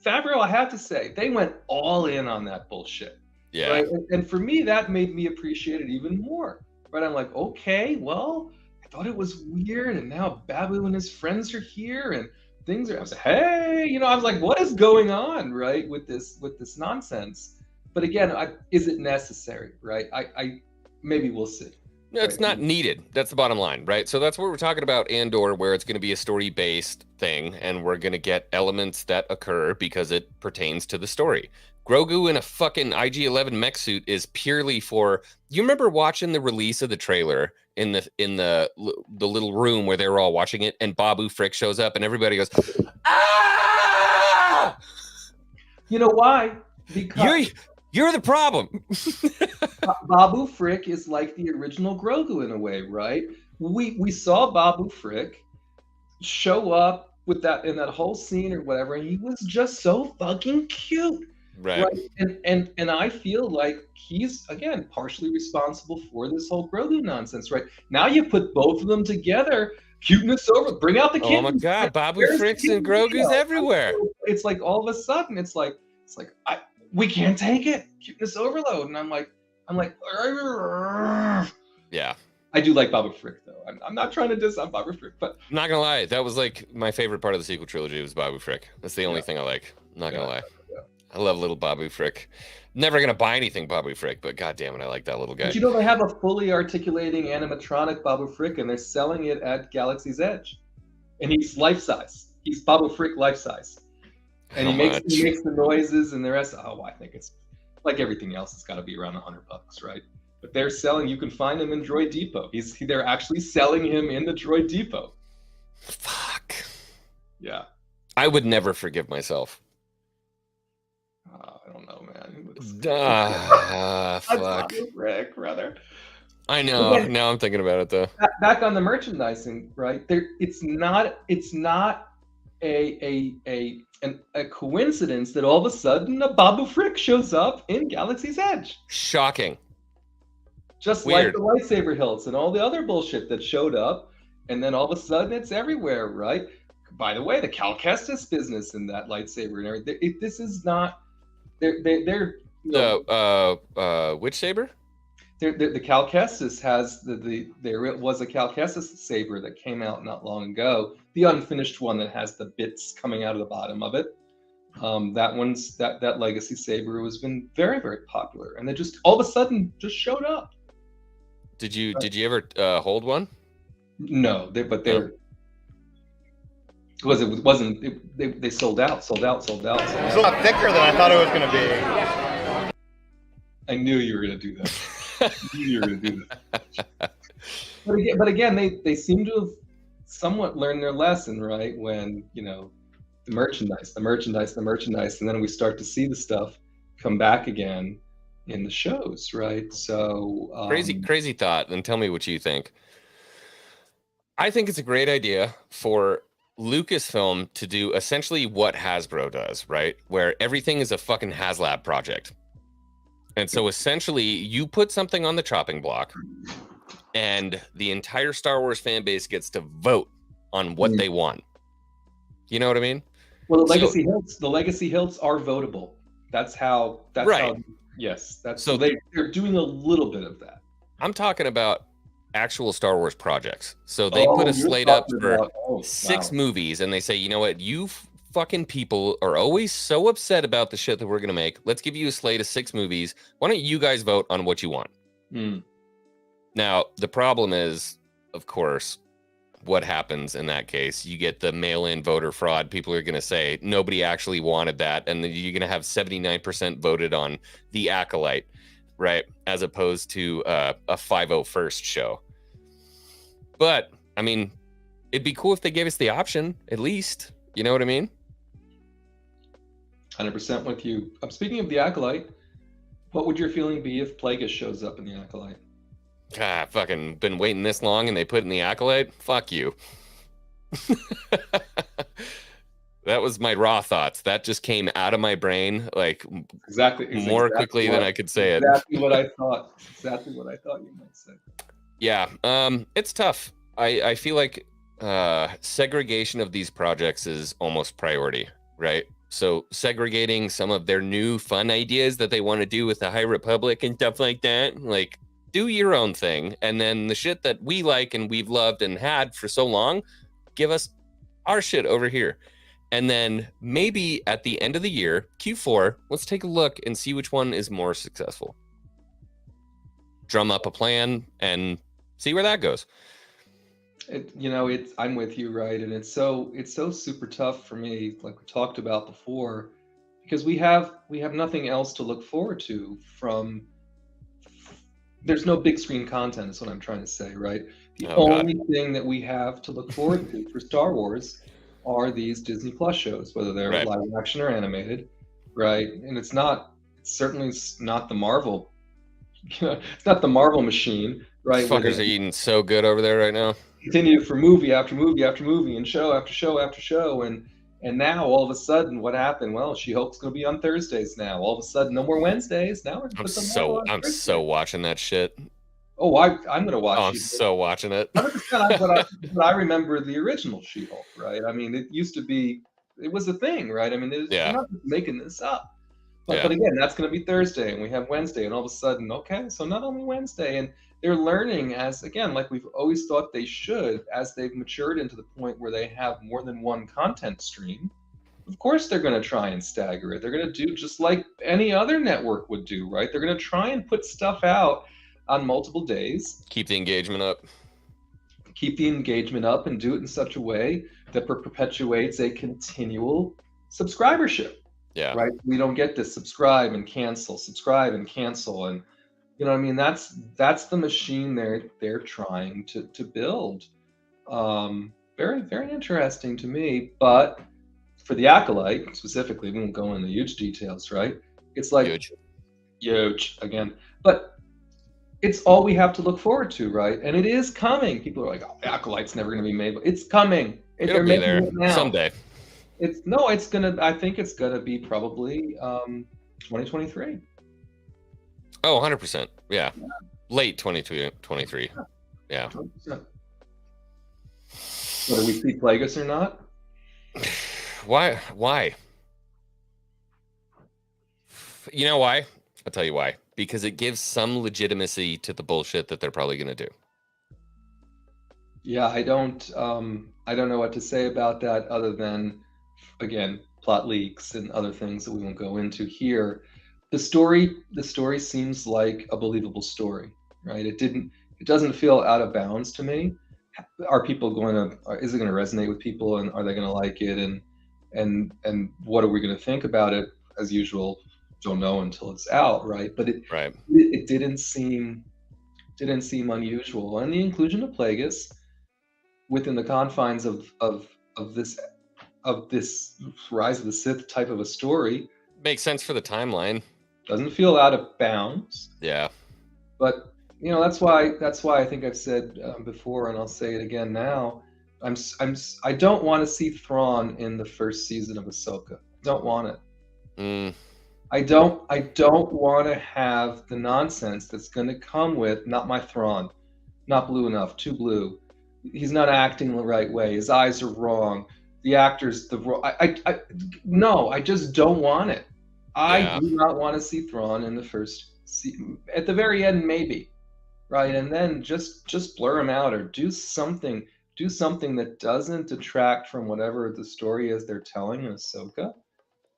Favreau, I have to say, they went all in on that bullshit. Yeah. Right? And for me, that made me appreciate it even more. Right? I'm like, okay, well, I thought it was weird, and now Babu and his friends are here, and things are. I was like, hey, you know, I was like, what is going on, right, with this nonsense? But again, is it necessary, right? I maybe we'll see. No, it's not needed. That's the bottom line, right? So that's what we're talking about Andor, where it's going to be a story-based thing, and we're going to get elements that occur because it pertains to the story. Grogu in a fucking IG-11 mech suit is purely for. You remember watching the release of the trailer in the little room where they were all watching it, and Babu Frick shows up, and everybody goes, "Ah!" You know why? Because you're the problem. Babu Frick is like the original Grogu in a way, right? We saw Babu Frick show up with that in that whole scene or whatever, and he was just so fucking cute. Right. And I feel like he's again partially responsible for this whole Grogu nonsense, right? Now you put both of them together, cuteness over, bring out the kid. Oh my god, Babu Frick's and Grogu's everywhere. It's like all of a sudden it's like we can't take it. Cuteness overload. And I'm like, yeah. I do like Babu Frick though. I'm not trying to diss on Babu Frick, but I'm not gonna lie, that was like my favorite part of the sequel trilogy was Babu Frick. That's the only thing I like. I'm not gonna lie. Yeah. I love little Babu Frick. Never gonna buy anything Babu Frick, but god damn it, I like that little guy. But you know they have a fully articulating animatronic Babu Frick, and they're selling it at Galaxy's Edge, and he's life size. He's Babu Frick life size, and he makes the noises and the rest. Oh, I think it's like everything else. It's got to be around $100, right? But they're selling. You can find him in Droid Depot. They're actually selling him in the Droid Depot. Fuck. Yeah. I would never forgive myself. I don't know, man. Fuck. Rick, brother. I know. Again, now I'm thinking about it though. Back on the merchandising, right? It's not a coincidence that all of a sudden a Babu Frick shows up in Galaxy's Edge. Shocking. Just Weird. like the lightsaber hilts and all the other bullshit that showed up, and then all of a sudden it's everywhere, right? By the way, the Cal Kestis business and that lightsaber and everything. This is not. They're which saber? The Cal Kestis has there was a Cal Kestis saber that came out not long ago, the unfinished one that has the bits coming out of the bottom of it. That legacy saber has been very, very popular, and they just all of a sudden just showed up. Did you ever hold one? No, they're because it wasn't they sold out. It's a lot thicker than I thought it was going to be. I knew you were going to do that. But again, they seem to have somewhat learned their lesson, right? When the merchandise, and then we start to see the stuff come back again in the shows, right? So crazy thought. And tell me what you think. I think it's a great idea for Lucasfilm to do essentially what Hasbro does, right? Where everything is a fucking HasLab project. And so essentially you put something on the chopping block and the entire Star Wars fan base gets to vote on what they want. You know what I mean? Well, the legacy hilts are votable. That's how yes. They're doing a little bit of that. I'm talking about actual Star Wars projects. So they put a you're slate up talking for about, 6 wow. movies, and they say, you know what, you fucking people are always so upset about the shit that we're gonna make. Let's give you a slate of 6 movies. Why don't you guys vote on what you want? Hmm. Now, the problem is, of course, what happens in that case? You get the mail-in voter fraud. People are going to say nobody actually wanted that, and then you're going to have 79% voted on The Acolyte, right? As opposed to a 501st show. But I mean, it'd be cool if they gave us the option, at least. You know what I mean? 100% with you. Speaking of the Acolyte, what would your feeling be if Plagueis shows up in the Acolyte? Fucking been waiting this long, and they put in The Acolyte. Fuck you. That was my raw thoughts. That just came out of my brain like more quickly than I could say it. Exactly what I thought. Exactly what I thought you might say. Yeah, it's tough. I feel like segregation of these projects is almost priority, right? So segregating some of their new fun ideas that they want to do with the High Republic and stuff like that, like do your own thing, and then the shit that we like and we've loved and had for so long, give us our shit over here. And then maybe at the end of the year, Q4, let's take a look and see which one is more successful. Drum up a plan and see where that goes. I'm with you, right? And it's so super tough for me, like we talked about before, because we have nothing else to look forward to from. There's no big screen content, is what I'm trying to say, right? The only thing that we have to look forward to for Star Wars are these Disney Plus shows, whether they're live action or animated, right? And it's certainly not the Marvel, it's not the Marvel machine, right? Fuckers are eating so good over there right now. Continue for movie after movie after movie and show after show after show, and now all of a sudden, what happened? Well, She-Hulk's going to be on Thursdays now. All of a sudden, no more Wednesdays. Now we're I'm so watching that shit. Oh, I'm going to watch. I'm so watching it. 100%. But I remember the original She-Hulk, right? I mean, it used to be, it was a thing, right? I mean, we're not just making this up. But again, that's going to be Thursday, and we have Wednesday, and all of a sudden, okay, so not only Wednesday, and they're learning as, again, like we've always thought they should, as they've matured into the point where they have more than one content stream. Of course, they're going to try and stagger it. They're going to do just like any other network would do, right? They're going to try and put stuff out on multiple days. Keep the engagement up. And do it in such a way that perpetuates a continual subscribership. Yeah. Right. We don't get this subscribe and cancel, and you know what I mean? That's the machine they're trying to build. Very, very interesting to me. But for the Acolyte specifically, we won't go into huge details, right? It's like huge again, but it's all we have to look forward to, right? And it is coming. People are like, "Oh, Acolyte's never going to be made," but it's coming. It'll be there someday. I think it's gonna be probably 2023. Oh, 100%. Yeah. Late 2023. Yeah. 100%. Whether we see Plagueis or not? Why? You know why? I'll tell you why. Because it gives some legitimacy to the bullshit that they're probably going to do. Yeah, I don't know what to say about that other than, again, plot leaks and other things that we won't go into here. The story seems like a believable story, right? It doesn't feel out of bounds to me. Is it going to resonate with people, and are they going to like it, and what are we going to think about it? As usual, don't know until it's out, right? But it didn't seem unusual, and the inclusion of Plagueis within the confines of this Rise of the Sith type of a story makes sense for the timeline. Doesn't feel out of bounds. Yeah. But that's why I think I've said before, and I'll say it again now. I don't want to see Thrawn in the first season of Ahsoka. Don't want it. I don't want to have the nonsense that's going to come with not my Thrawn, not blue enough, too blue. He's not acting the right way. His eyes are wrong. The actor's the wrong. No, I just don't want it. I do not want to see Thrawn in the first season. At the very end, maybe. right? And then just blur them out or do something that doesn't detract from whatever the story is they're telling in Ahsoka,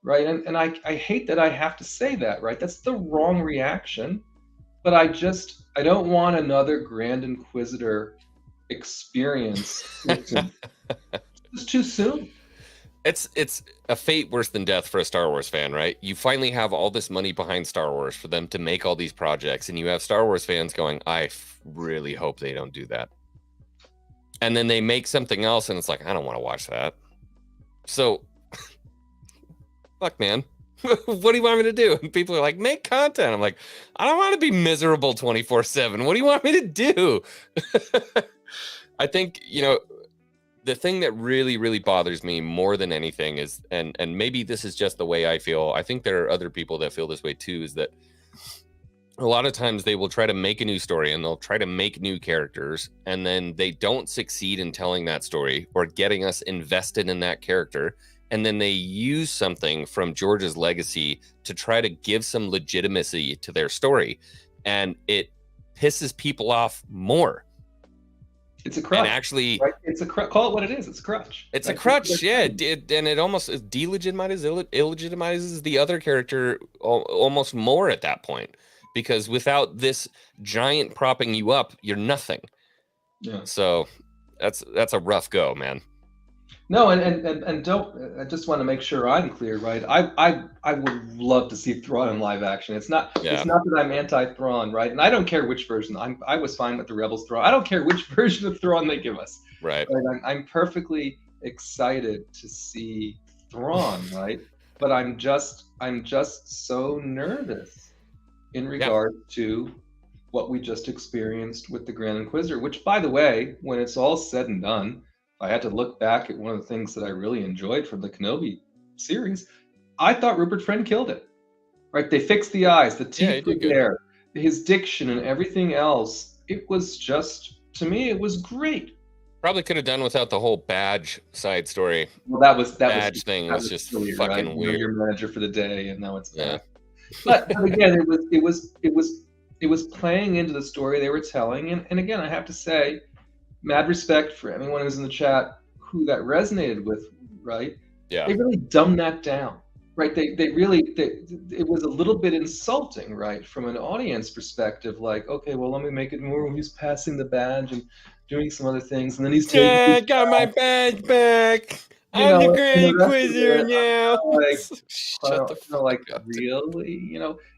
right? And I hate that I have to say that, right? That's the wrong reaction, but I don't want another Grand Inquisitor experience too soon. It's too soon. It's a fate worse than death for a Star Wars fan, right? You finally have all this money behind Star Wars for them to make all these projects, and you have Star Wars fans going, really hope they don't do that. And then they make something else, and it's like, I don't want to watch that. So, fuck, man. What do you want me to do? And people are like, make content. I'm like, I don't want to be miserable 24/7. What do you want me to do? I think, the thing that really, really bothers me more than anything is, and maybe this is just the way I feel, I think there are other people that feel this way too, is that a lot of times they will try to make a new story and they'll try to make new characters, and then they don't succeed in telling that story or getting us invested in that character. And then they use something from George's legacy to try to give some legitimacy to their story. And it pisses people off more. It's a crutch. And actually, right? It's a crutch. Call it what it is. It's a crutch. It's a crutch, yeah. And it almost illegitimizes the other character almost more at that point, because without this giant propping you up, you're nothing. Yeah. So that's a rough go, man. No, and don't. I just want to make sure I'm clear, right? I would love to see Thrawn in live action. It's not that I'm anti-Thrawn, right? And I don't care which version. I was fine with the Rebels Thrawn. I don't care which version of Thrawn they give us. Right. I'm perfectly excited to see Thrawn, right? But I'm just so nervous in regard to what we just experienced with the Grand Inquisitor. Which, by the way, when it's all said and done, I had to look back at one of the things that I really enjoyed from the Kenobi series. I thought Rupert Friend killed it. Right? They fixed the eyes, the teeth were there, his diction and everything else. It was just, to me, it was great. Probably could have done without the whole badge side story. Well, that badge thing was just silly, fucking right? weird. You're manager for the day, and now it's bad. But again, it was playing into the story they were telling, and again, I have to say, mad respect for anyone who's in the chat who that resonated with, right? Yeah. They really dumbed that down, right? It was a little bit insulting, right? From an audience perspective, like, okay, well, let me make it more. He's passing the badge and doing some other things, and then he's taking. Yeah, I got my badge back. I'm the Grand Inquisitor now. Like, shut the fuck up. Really?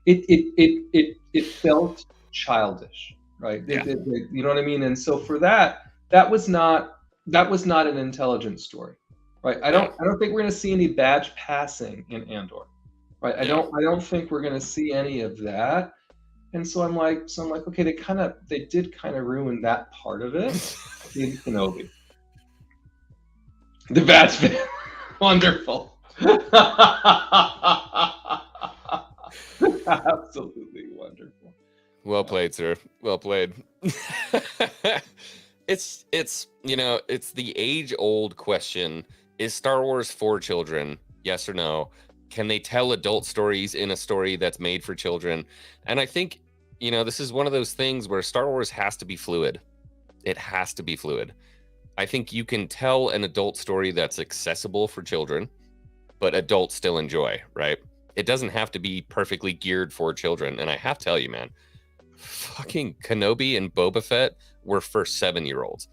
It felt childish, right? Yeah. You know what I mean? And so for that was not an intelligent story, right? I don't think we're going to see any badge passing in Andor, right? I don't think we're going to see any of that. And so I'm like, okay, they did kind of ruin that part of it in Kenobi. The badge, wonderful, absolutely wonderful. Well played, sir. Well played. It's the age-old question. Is Star Wars for children? Yes or no? Can they tell adult stories in a story that's made for children? And I think, this is one of those things where Star Wars has to be fluid. It has to be fluid. I think you can tell an adult story that's accessible for children, but adults still enjoy, right? It doesn't have to be perfectly geared for children. And I have to tell you, man, fucking Kenobi and Boba Fett were for 7-year-olds.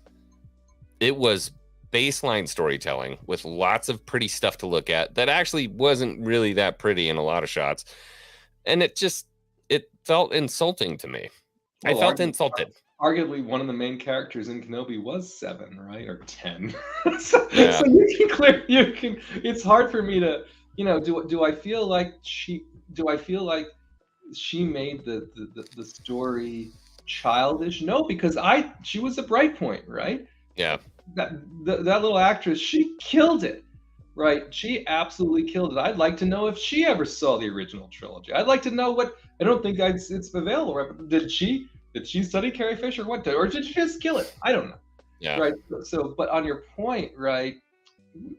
It was baseline storytelling with lots of pretty stuff to look at that actually wasn't really that pretty in a lot of shots. And it felt insulting to me. I felt insulted. Arguably, one of the main characters in Kenobi was 7, right? Or 10. So you can, it's hard for me to, do I feel like she made the story childish? No, because she was a bright point, right? Yeah. That little actress, she killed it, right? She absolutely killed it. I'd like to know if she ever saw the original trilogy. I'd like to know I don't think it's available, right? But did she study Carrie Fisher? Or did she just kill it? I don't know. Yeah. Right. So, but on your point, right,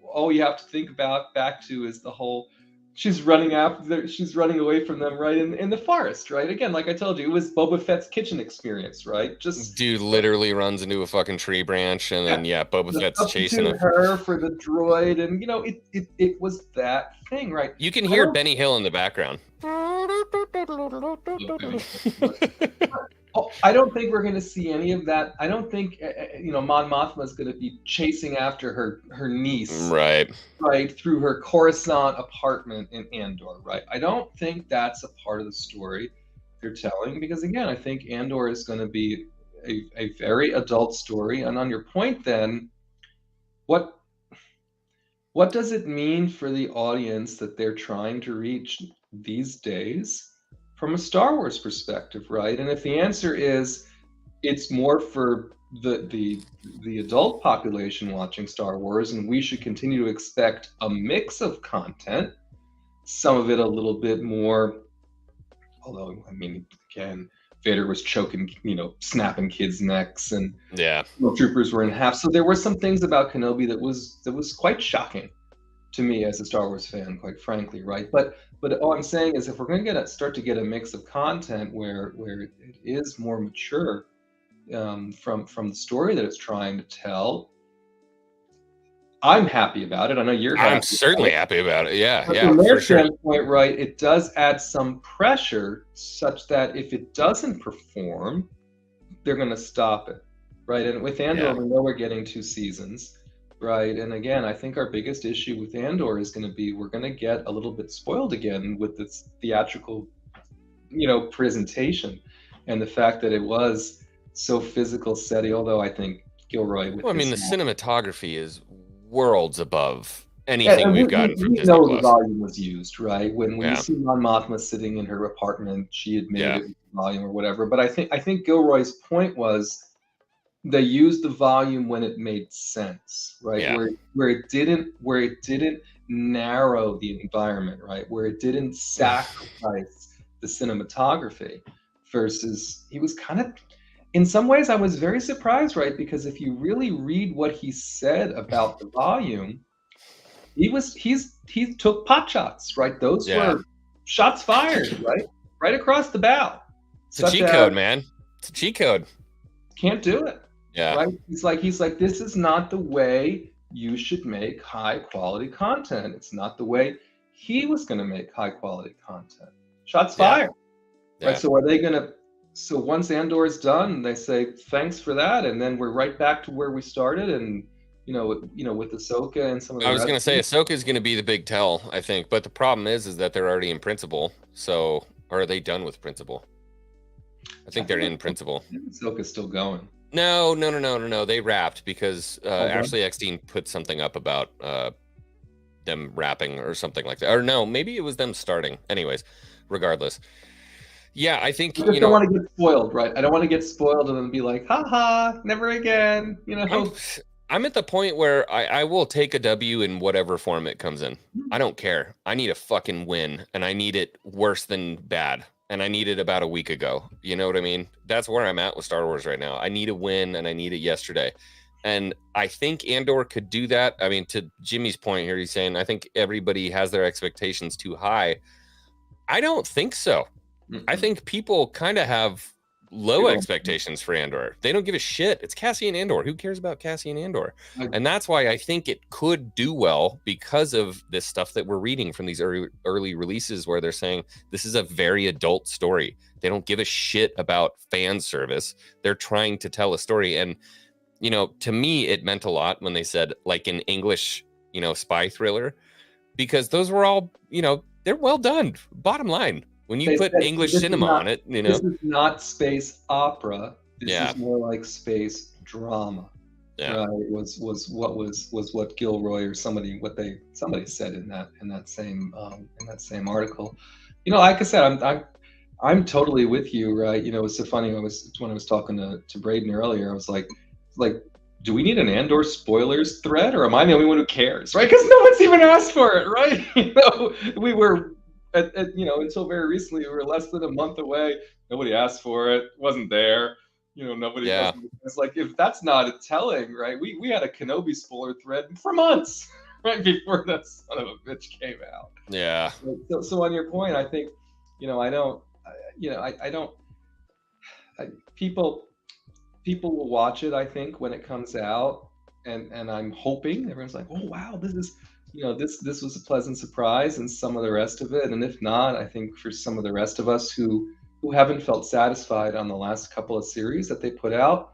all you have to think about back to is the whole she's running after, she's running away from them, right, in the forest, right? Again, like I told you, it was Boba Fett's kitchen experience, right? Just Dude literally runs into a fucking tree branch, and then Boba Fett's chasing him. substitute her for the droid, and it was that thing, right? You can hear Benny Hill in the background. I don't think we're going to see any of that. I don't think Mon Mothma is going to be chasing after her niece, right through her Coruscant apartment in Andor, right? I don't think that's a part of the story they're telling, because again, I think Andor is going to be a very adult story. And on your point, then, what does it mean for the audience that they're trying to reach these days from a Star Wars perspective, right? And if the answer is it's more for the adult population watching Star Wars, and we should continue to expect a mix of content, some of it a little bit more, although I mean, again, Vader was choking, snapping kids' necks, and troopers were in half. So there were some things about Kenobi that was quite shocking to me as a Star Wars fan, quite frankly, right? But all I'm saying is, if we're going to start to get a mix of content where it is more mature from the story that it's trying to tell, I'm happy about it. I know you're happy. I'm certainly happy about it. Yeah, but yeah. From their for sure. standpoint, right, it does add some pressure such that if it doesn't perform, they're going to stop it, right? And with Andor, we know we're getting 2 seasons, right? And again, I think our biggest issue with Andor is going to be we're going to get a little bit spoiled again with this theatrical, presentation, and the fact that it was so physical, steady. Although I think Gilroy, with the cinematography is worlds above anything we've gotten from Disney Plus. The volume was used, right? When you see Mon Mothma sitting in her apartment, she admitted it was volume or whatever. But I think Gilroy's point was they used the volume when it made sense, right? Yeah. Where it didn't narrow the environment, right? Where it didn't sacrifice the cinematography. Versus, he was kind of, in some ways, I was very surprised, right? Because if you really read what he said about the volume, he took pot shots, right? Those were shots fired, right across the bow. It's a cheat code, man. It's a cheat code. Can't do it. Yeah. Right? He's like, this is not the way you should make high quality content. It's not the way he was going to make high quality content. Shots fired. Right. So are they going to? So once Andor is done, they say thanks for that, and then we're right back to where we started, and with Ahsoka and some of the. I was going to say Ahsoka is going to be the big tell, I think, but the problem is that they're already in Principal. So, or are they done with Principal? I think they're in Principal. Ahsoka's still going. No. They wrapped because Ashley Eckstein put something up about them wrapping or something like that. Or no, maybe it was them starting. Anyways, regardless. Yeah, I think I just don't want to get spoiled, right? I don't want to get spoiled and then be like, haha, never again. I'm at the point where I will take a W in whatever form it comes in. I don't care. I need a fucking win, and I need it worse than bad. And I need it about a week ago. You know what I mean? That's where I'm at with Star Wars right now. I need a win, and I need it yesterday. And I think Andor could do that. I mean, to Jimmy's point here, he's saying, I think everybody has their expectations too high. I don't think so. I think people kind of have low expectations for Andor. They don't give a shit. It's Cassian Andor. Who cares about Cassian Andor? And that's why I think it could do well, because of this stuff that we're reading from these early releases where they're saying this is a very adult story. They don't give a shit about fan service. They're trying to tell a story. And, to me, it meant a lot when they said like an English, spy thriller, because those were all, they're well done. Bottom line. When you put English cinema on it, This is not space opera. This is more like space drama. Yeah. Was what Gilroy or somebody said in that same article. Like I said, I'm totally with you, right? It's so funny. When I was talking to Braden earlier, I was like, do we need an Andor spoilers thread, or am I the only one who cares, right? Because no one's even asked for it, right? We were. Until very recently, we were less than a month away. Nobody asked for it. Wasn't there. Nobody. Yeah. It's like, if that's not a telling, right? We had a Kenobi spoiler thread for months. right before that son of a bitch came out. Yeah. So on your point, I think, I don't, I don't. People will watch it, I think, when it comes out, and I'm hoping everyone's like, oh wow, this is, this was a pleasant surprise, and some of the rest of it. And if not, I think for some of the rest of us who haven't felt satisfied on the last couple of series that they put out,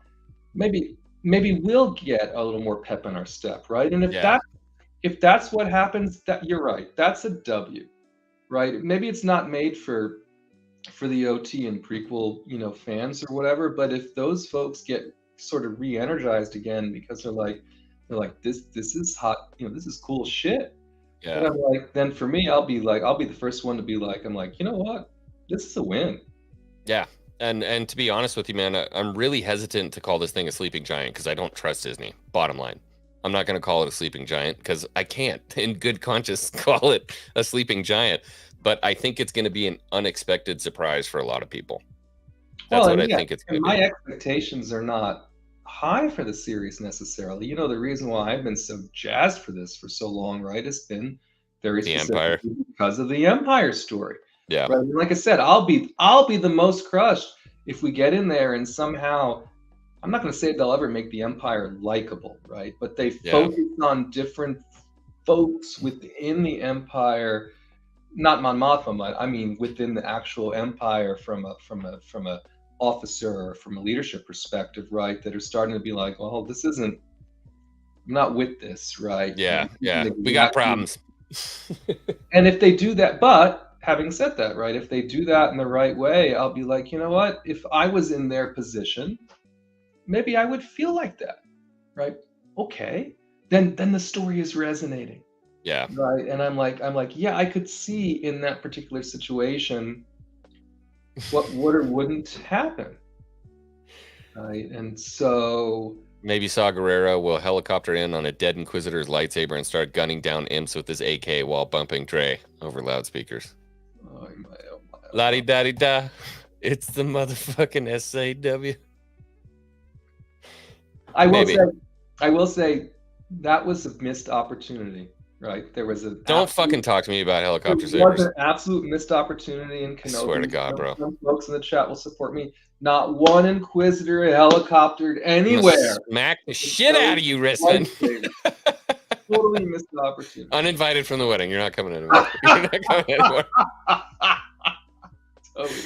maybe we'll get a little more pep in our step, right? And if that's what happens, that you're right, that's a W, right? Maybe it's not made for the OT and prequel, fans or whatever, but if those folks get sort of re-energized again because they're like this is hot, this is cool shit. Yeah. And I'm like, then for me, I'll be the first one to be like, I'm like, you know what? This is a win. Yeah. And to be honest with you, man, I'm really hesitant to call this thing a sleeping giant because I don't trust Disney. Bottom line. I'm not going to call it a sleeping giant because I can't, in good conscience, call it a sleeping giant. But I think it's going to be an unexpected surprise for a lot of people. That's what I think it's going to be. My expectations are not high for the series necessarily. The reason why I've been so jazzed for this for so long, right, has been very specifically because of the Empire story. Yeah. Right? Like I said, I'll be the most crushed if we get in there and somehow, I'm not going to say they'll ever make the Empire likable, right? But they focus on different folks within the Empire, not Mon Mothma, I mean within the actual Empire from a officer or from a leadership perspective, right? That are starting to be like, well, I'm not with this, right? Yeah, we got problems. And if they do that, but having said that, right, if they do that in the right way, I'll be like, you know what? If I was in their position, maybe I would feel like that, right? Okay, then the story is resonating. Yeah. Right. And I'm like, yeah, I could see in that particular situation what would or wouldn't happen. Right. And so maybe Saw Gerrera will helicopter in on a dead Inquisitor's lightsaber and start gunning down imps with his AK while bumping Dre over loudspeakers. Oh my. La-di-da-di-da. It's the motherfucking SAW. I will say that was a missed opportunity. Right, there was a. Don't fucking talk to me about helicopter sabers. There was an absolute missed opportunity in Kenobi. I swear to God, bro. Some folks in the chat will support me. Not one Inquisitor helicoptered anywhere. Smack the shit out of you, Rissman. Totally missed the opportunity. Uninvited from the wedding. You're not coming anymore. You're not coming anymore. Totally.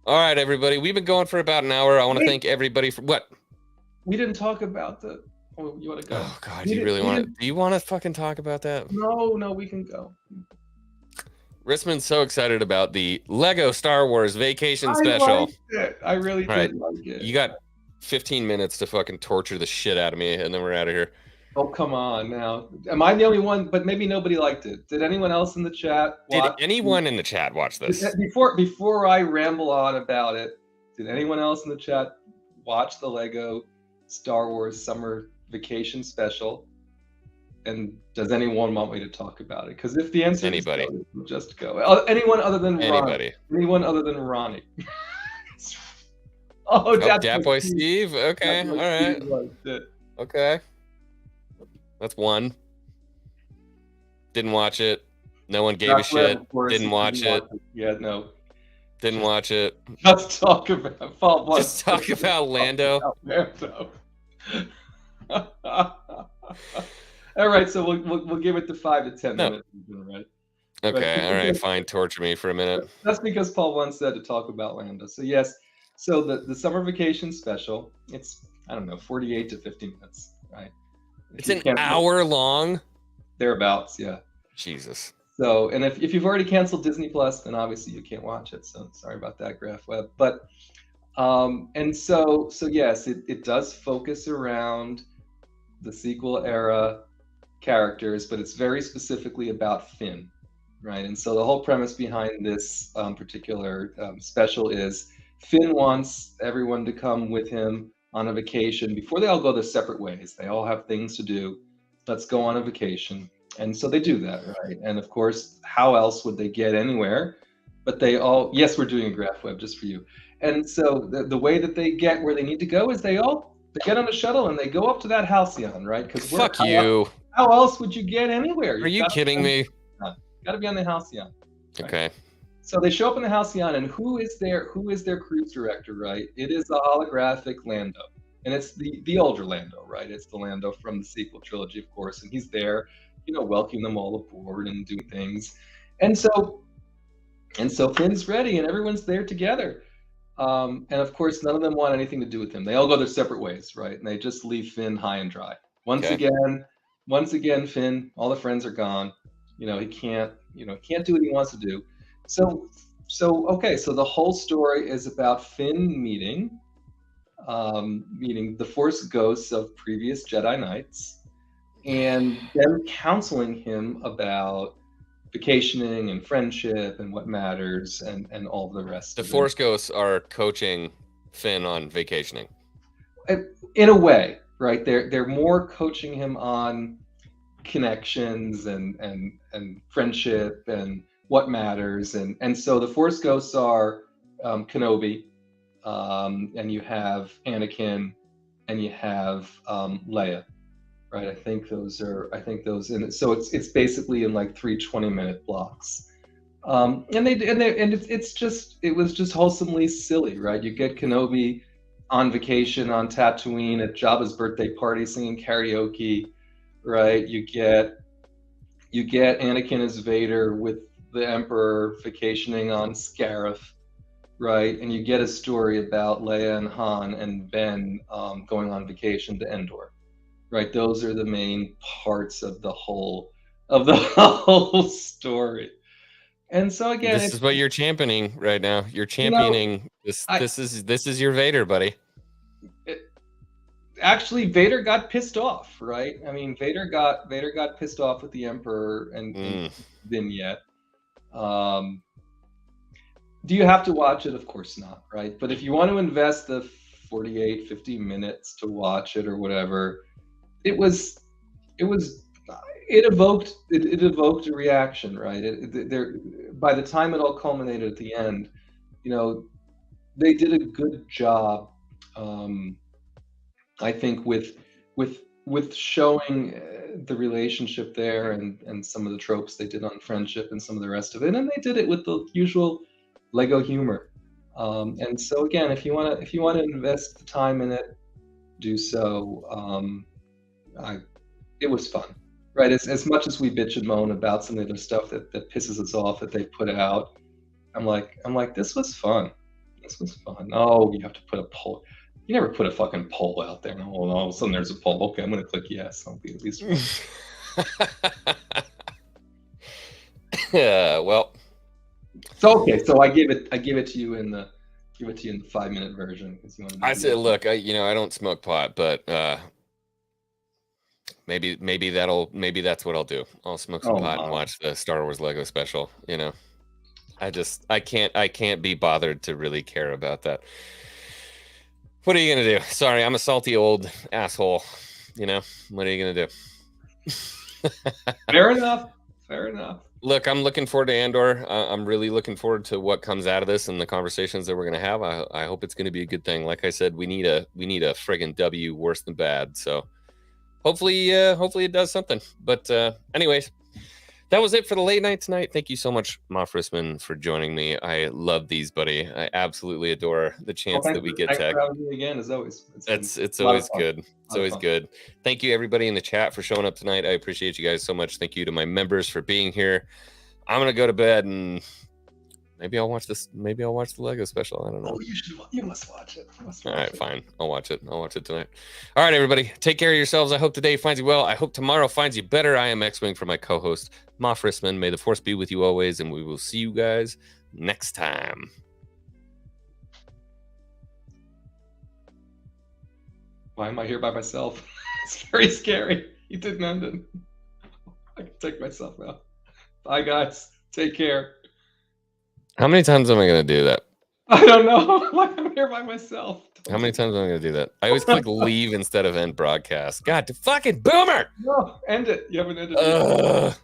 All right, everybody. We've been going for about an hour. I want to thank everybody for what? We didn't talk about the. Oh, you want to go? Oh God, do you want to fucking talk about that? No, we can go. Rissman's so excited about the Lego Star Wars Vacation Special. I really did like it. You got 15 minutes to fucking torture the shit out of me, and then we're out of here. Oh, come on now. Am I the only one? But maybe nobody liked it. Did anyone else in the chat watch? Did anyone in the chat watch this? Before I ramble on about it, did anyone else in the chat watch the Lego Star Wars Summer Vacation Special? And does anyone want me to talk about it? Because if the answer is no, we'll just go. Anyone other than Ronnie? Anyone other than Ronnie? Dat Boy Steve. Okay, all right. Okay, that's one. Didn't watch it. No one gave a shit. Didn't watch it. Yeah, no. Didn't watch it. Let's talk about Paul Blart. Just talk about Lando. All right, so we'll give it the 5 to 10 minutes, right? Okay, all right, fine. Torture me for a minute. That's because Paul once said to talk about Lando. So yes, so the summer vacation special, it's 48 to 50 minutes, right? It's an hour long. Thereabouts, yeah. Jesus. So, and if you've already canceled Disney Plus, then obviously you can't watch it. So sorry about that, Graph Web. But and so yes, it does focus around the sequel era characters, but it's very specifically about Finn, right? And so the whole premise behind this particular special is Finn wants everyone to come with him on a vacation before they all go their separate ways. They all have things to do. Let's go on a vacation. And so they do that, right? And of course, how else would they get anywhere? But they all, yes, we're doing a graph web just for you. And so the way that they get where they need to go is they get on a shuttle and they go up to that halcyon, right? Because fuck you. How else would you get anywhere? Are you kidding me? Got to be on the Halcyon. Right? Okay. So they show up in the Halcyon, and who is their cruise director? Right? It is the holographic Lando, and it's the older Lando, right? It's the Lando from the sequel trilogy, of course, and he's there, welcoming them all aboard and doing things, and so Finn's ready, and everyone's there together. And of course, none of them want anything to do with him. They all go their separate ways, right? And they just leave Finn high and dry. Once again, Finn, all the friends are gone. He can't do what he wants to do. So the whole story is about Finn meeting the Force ghosts of previous Jedi Knights, and them counseling him about vacationing and friendship and what matters and all the rest. The Force ghosts are coaching Finn on vacationing. In a way, right? They're more coaching him on connections and friendship and what matters. And so the Force ghosts are Kenobi, and you have Anakin, and you have Leia. Right, I think those in it. So it's basically in like 3 20-minute blocks, and it was just wholesomely silly, right? You get Kenobi on vacation on Tatooine at Jabba's birthday party singing karaoke, right? You get Anakin as Vader with the Emperor vacationing on Scarif, right? And you get a story about Leia and Han and Ben going on vacation to Endor. Right, those are the main parts of the whole story. And so again, this is what you're championing right now. You're championing this. This is your Vader, buddy. Actually, Vader got pissed off, right? I mean, Vader got pissed off with the Emperor and vignette. Do you have to watch it? Of course not, right? But if you want to invest the 50 minutes to watch it or whatever, it evoked a reaction, right? By the time it all culminated at the end, they did a good job, I think, with showing the relationship there and some of the tropes they did on friendship and some of the rest of it, and they did it with the usual Lego humor. And so again, if you want to invest the time in it, do so. It was fun, right? As much as we bitch and moan about some of the stuff that pisses us off that they put out, I'm like, this was fun. This was fun. Oh, you have to put a poll. You never put a fucking poll out there. No, all of a sudden there's a poll. Okay, I'm gonna click yes. I'll be at least. Yeah. Well. So okay. So I give it to you in the 5-minute version because you want to. I said, look, I don't smoke pot, but maybe that's what I'll do. I'll smoke some pot and watch the Star Wars Lego special. I can't be bothered to really care about that. What are you gonna do? Sorry, I'm a salty old asshole. What are you gonna do? Fair enough. Look, I'm looking forward to Andor. I'm really looking forward to what comes out of this and the conversations that we're gonna have. I hope it's gonna be a good thing. Like I said, we need a friggin' W worse than bad. So hopefully it does something. But anyways, that was it for the late night tonight. Thank you so much, Moff Rissman, for joining me. I love these, buddy. I absolutely adore the chance that we get to. Thanks for having me again, as always. It's always good. It's always good. Thank you, everybody in the chat, for showing up tonight. I appreciate you guys so much. Thank you to my members for being here. I'm gonna go to bed and maybe I'll watch this. Maybe I'll watch the Lego special. I don't know. Oh, you must watch it. All right, fine. I'll watch it tonight. All right, everybody. Take care of yourselves. I hope today finds you well. I hope tomorrow finds you better. I am X-Wing for my co-host, Moff Rissman. May the Force be with you always, and we will see you guys next time. Why am I here by myself? It's very scary. You didn't end it. I can take myself out. Bye, guys. Take care. How many times am I going to do that? I don't know. I'm here by myself. How many times am I going to do that? I always click leave instead of end broadcast. God, fucking boomer! No, end it. You haven't ended it.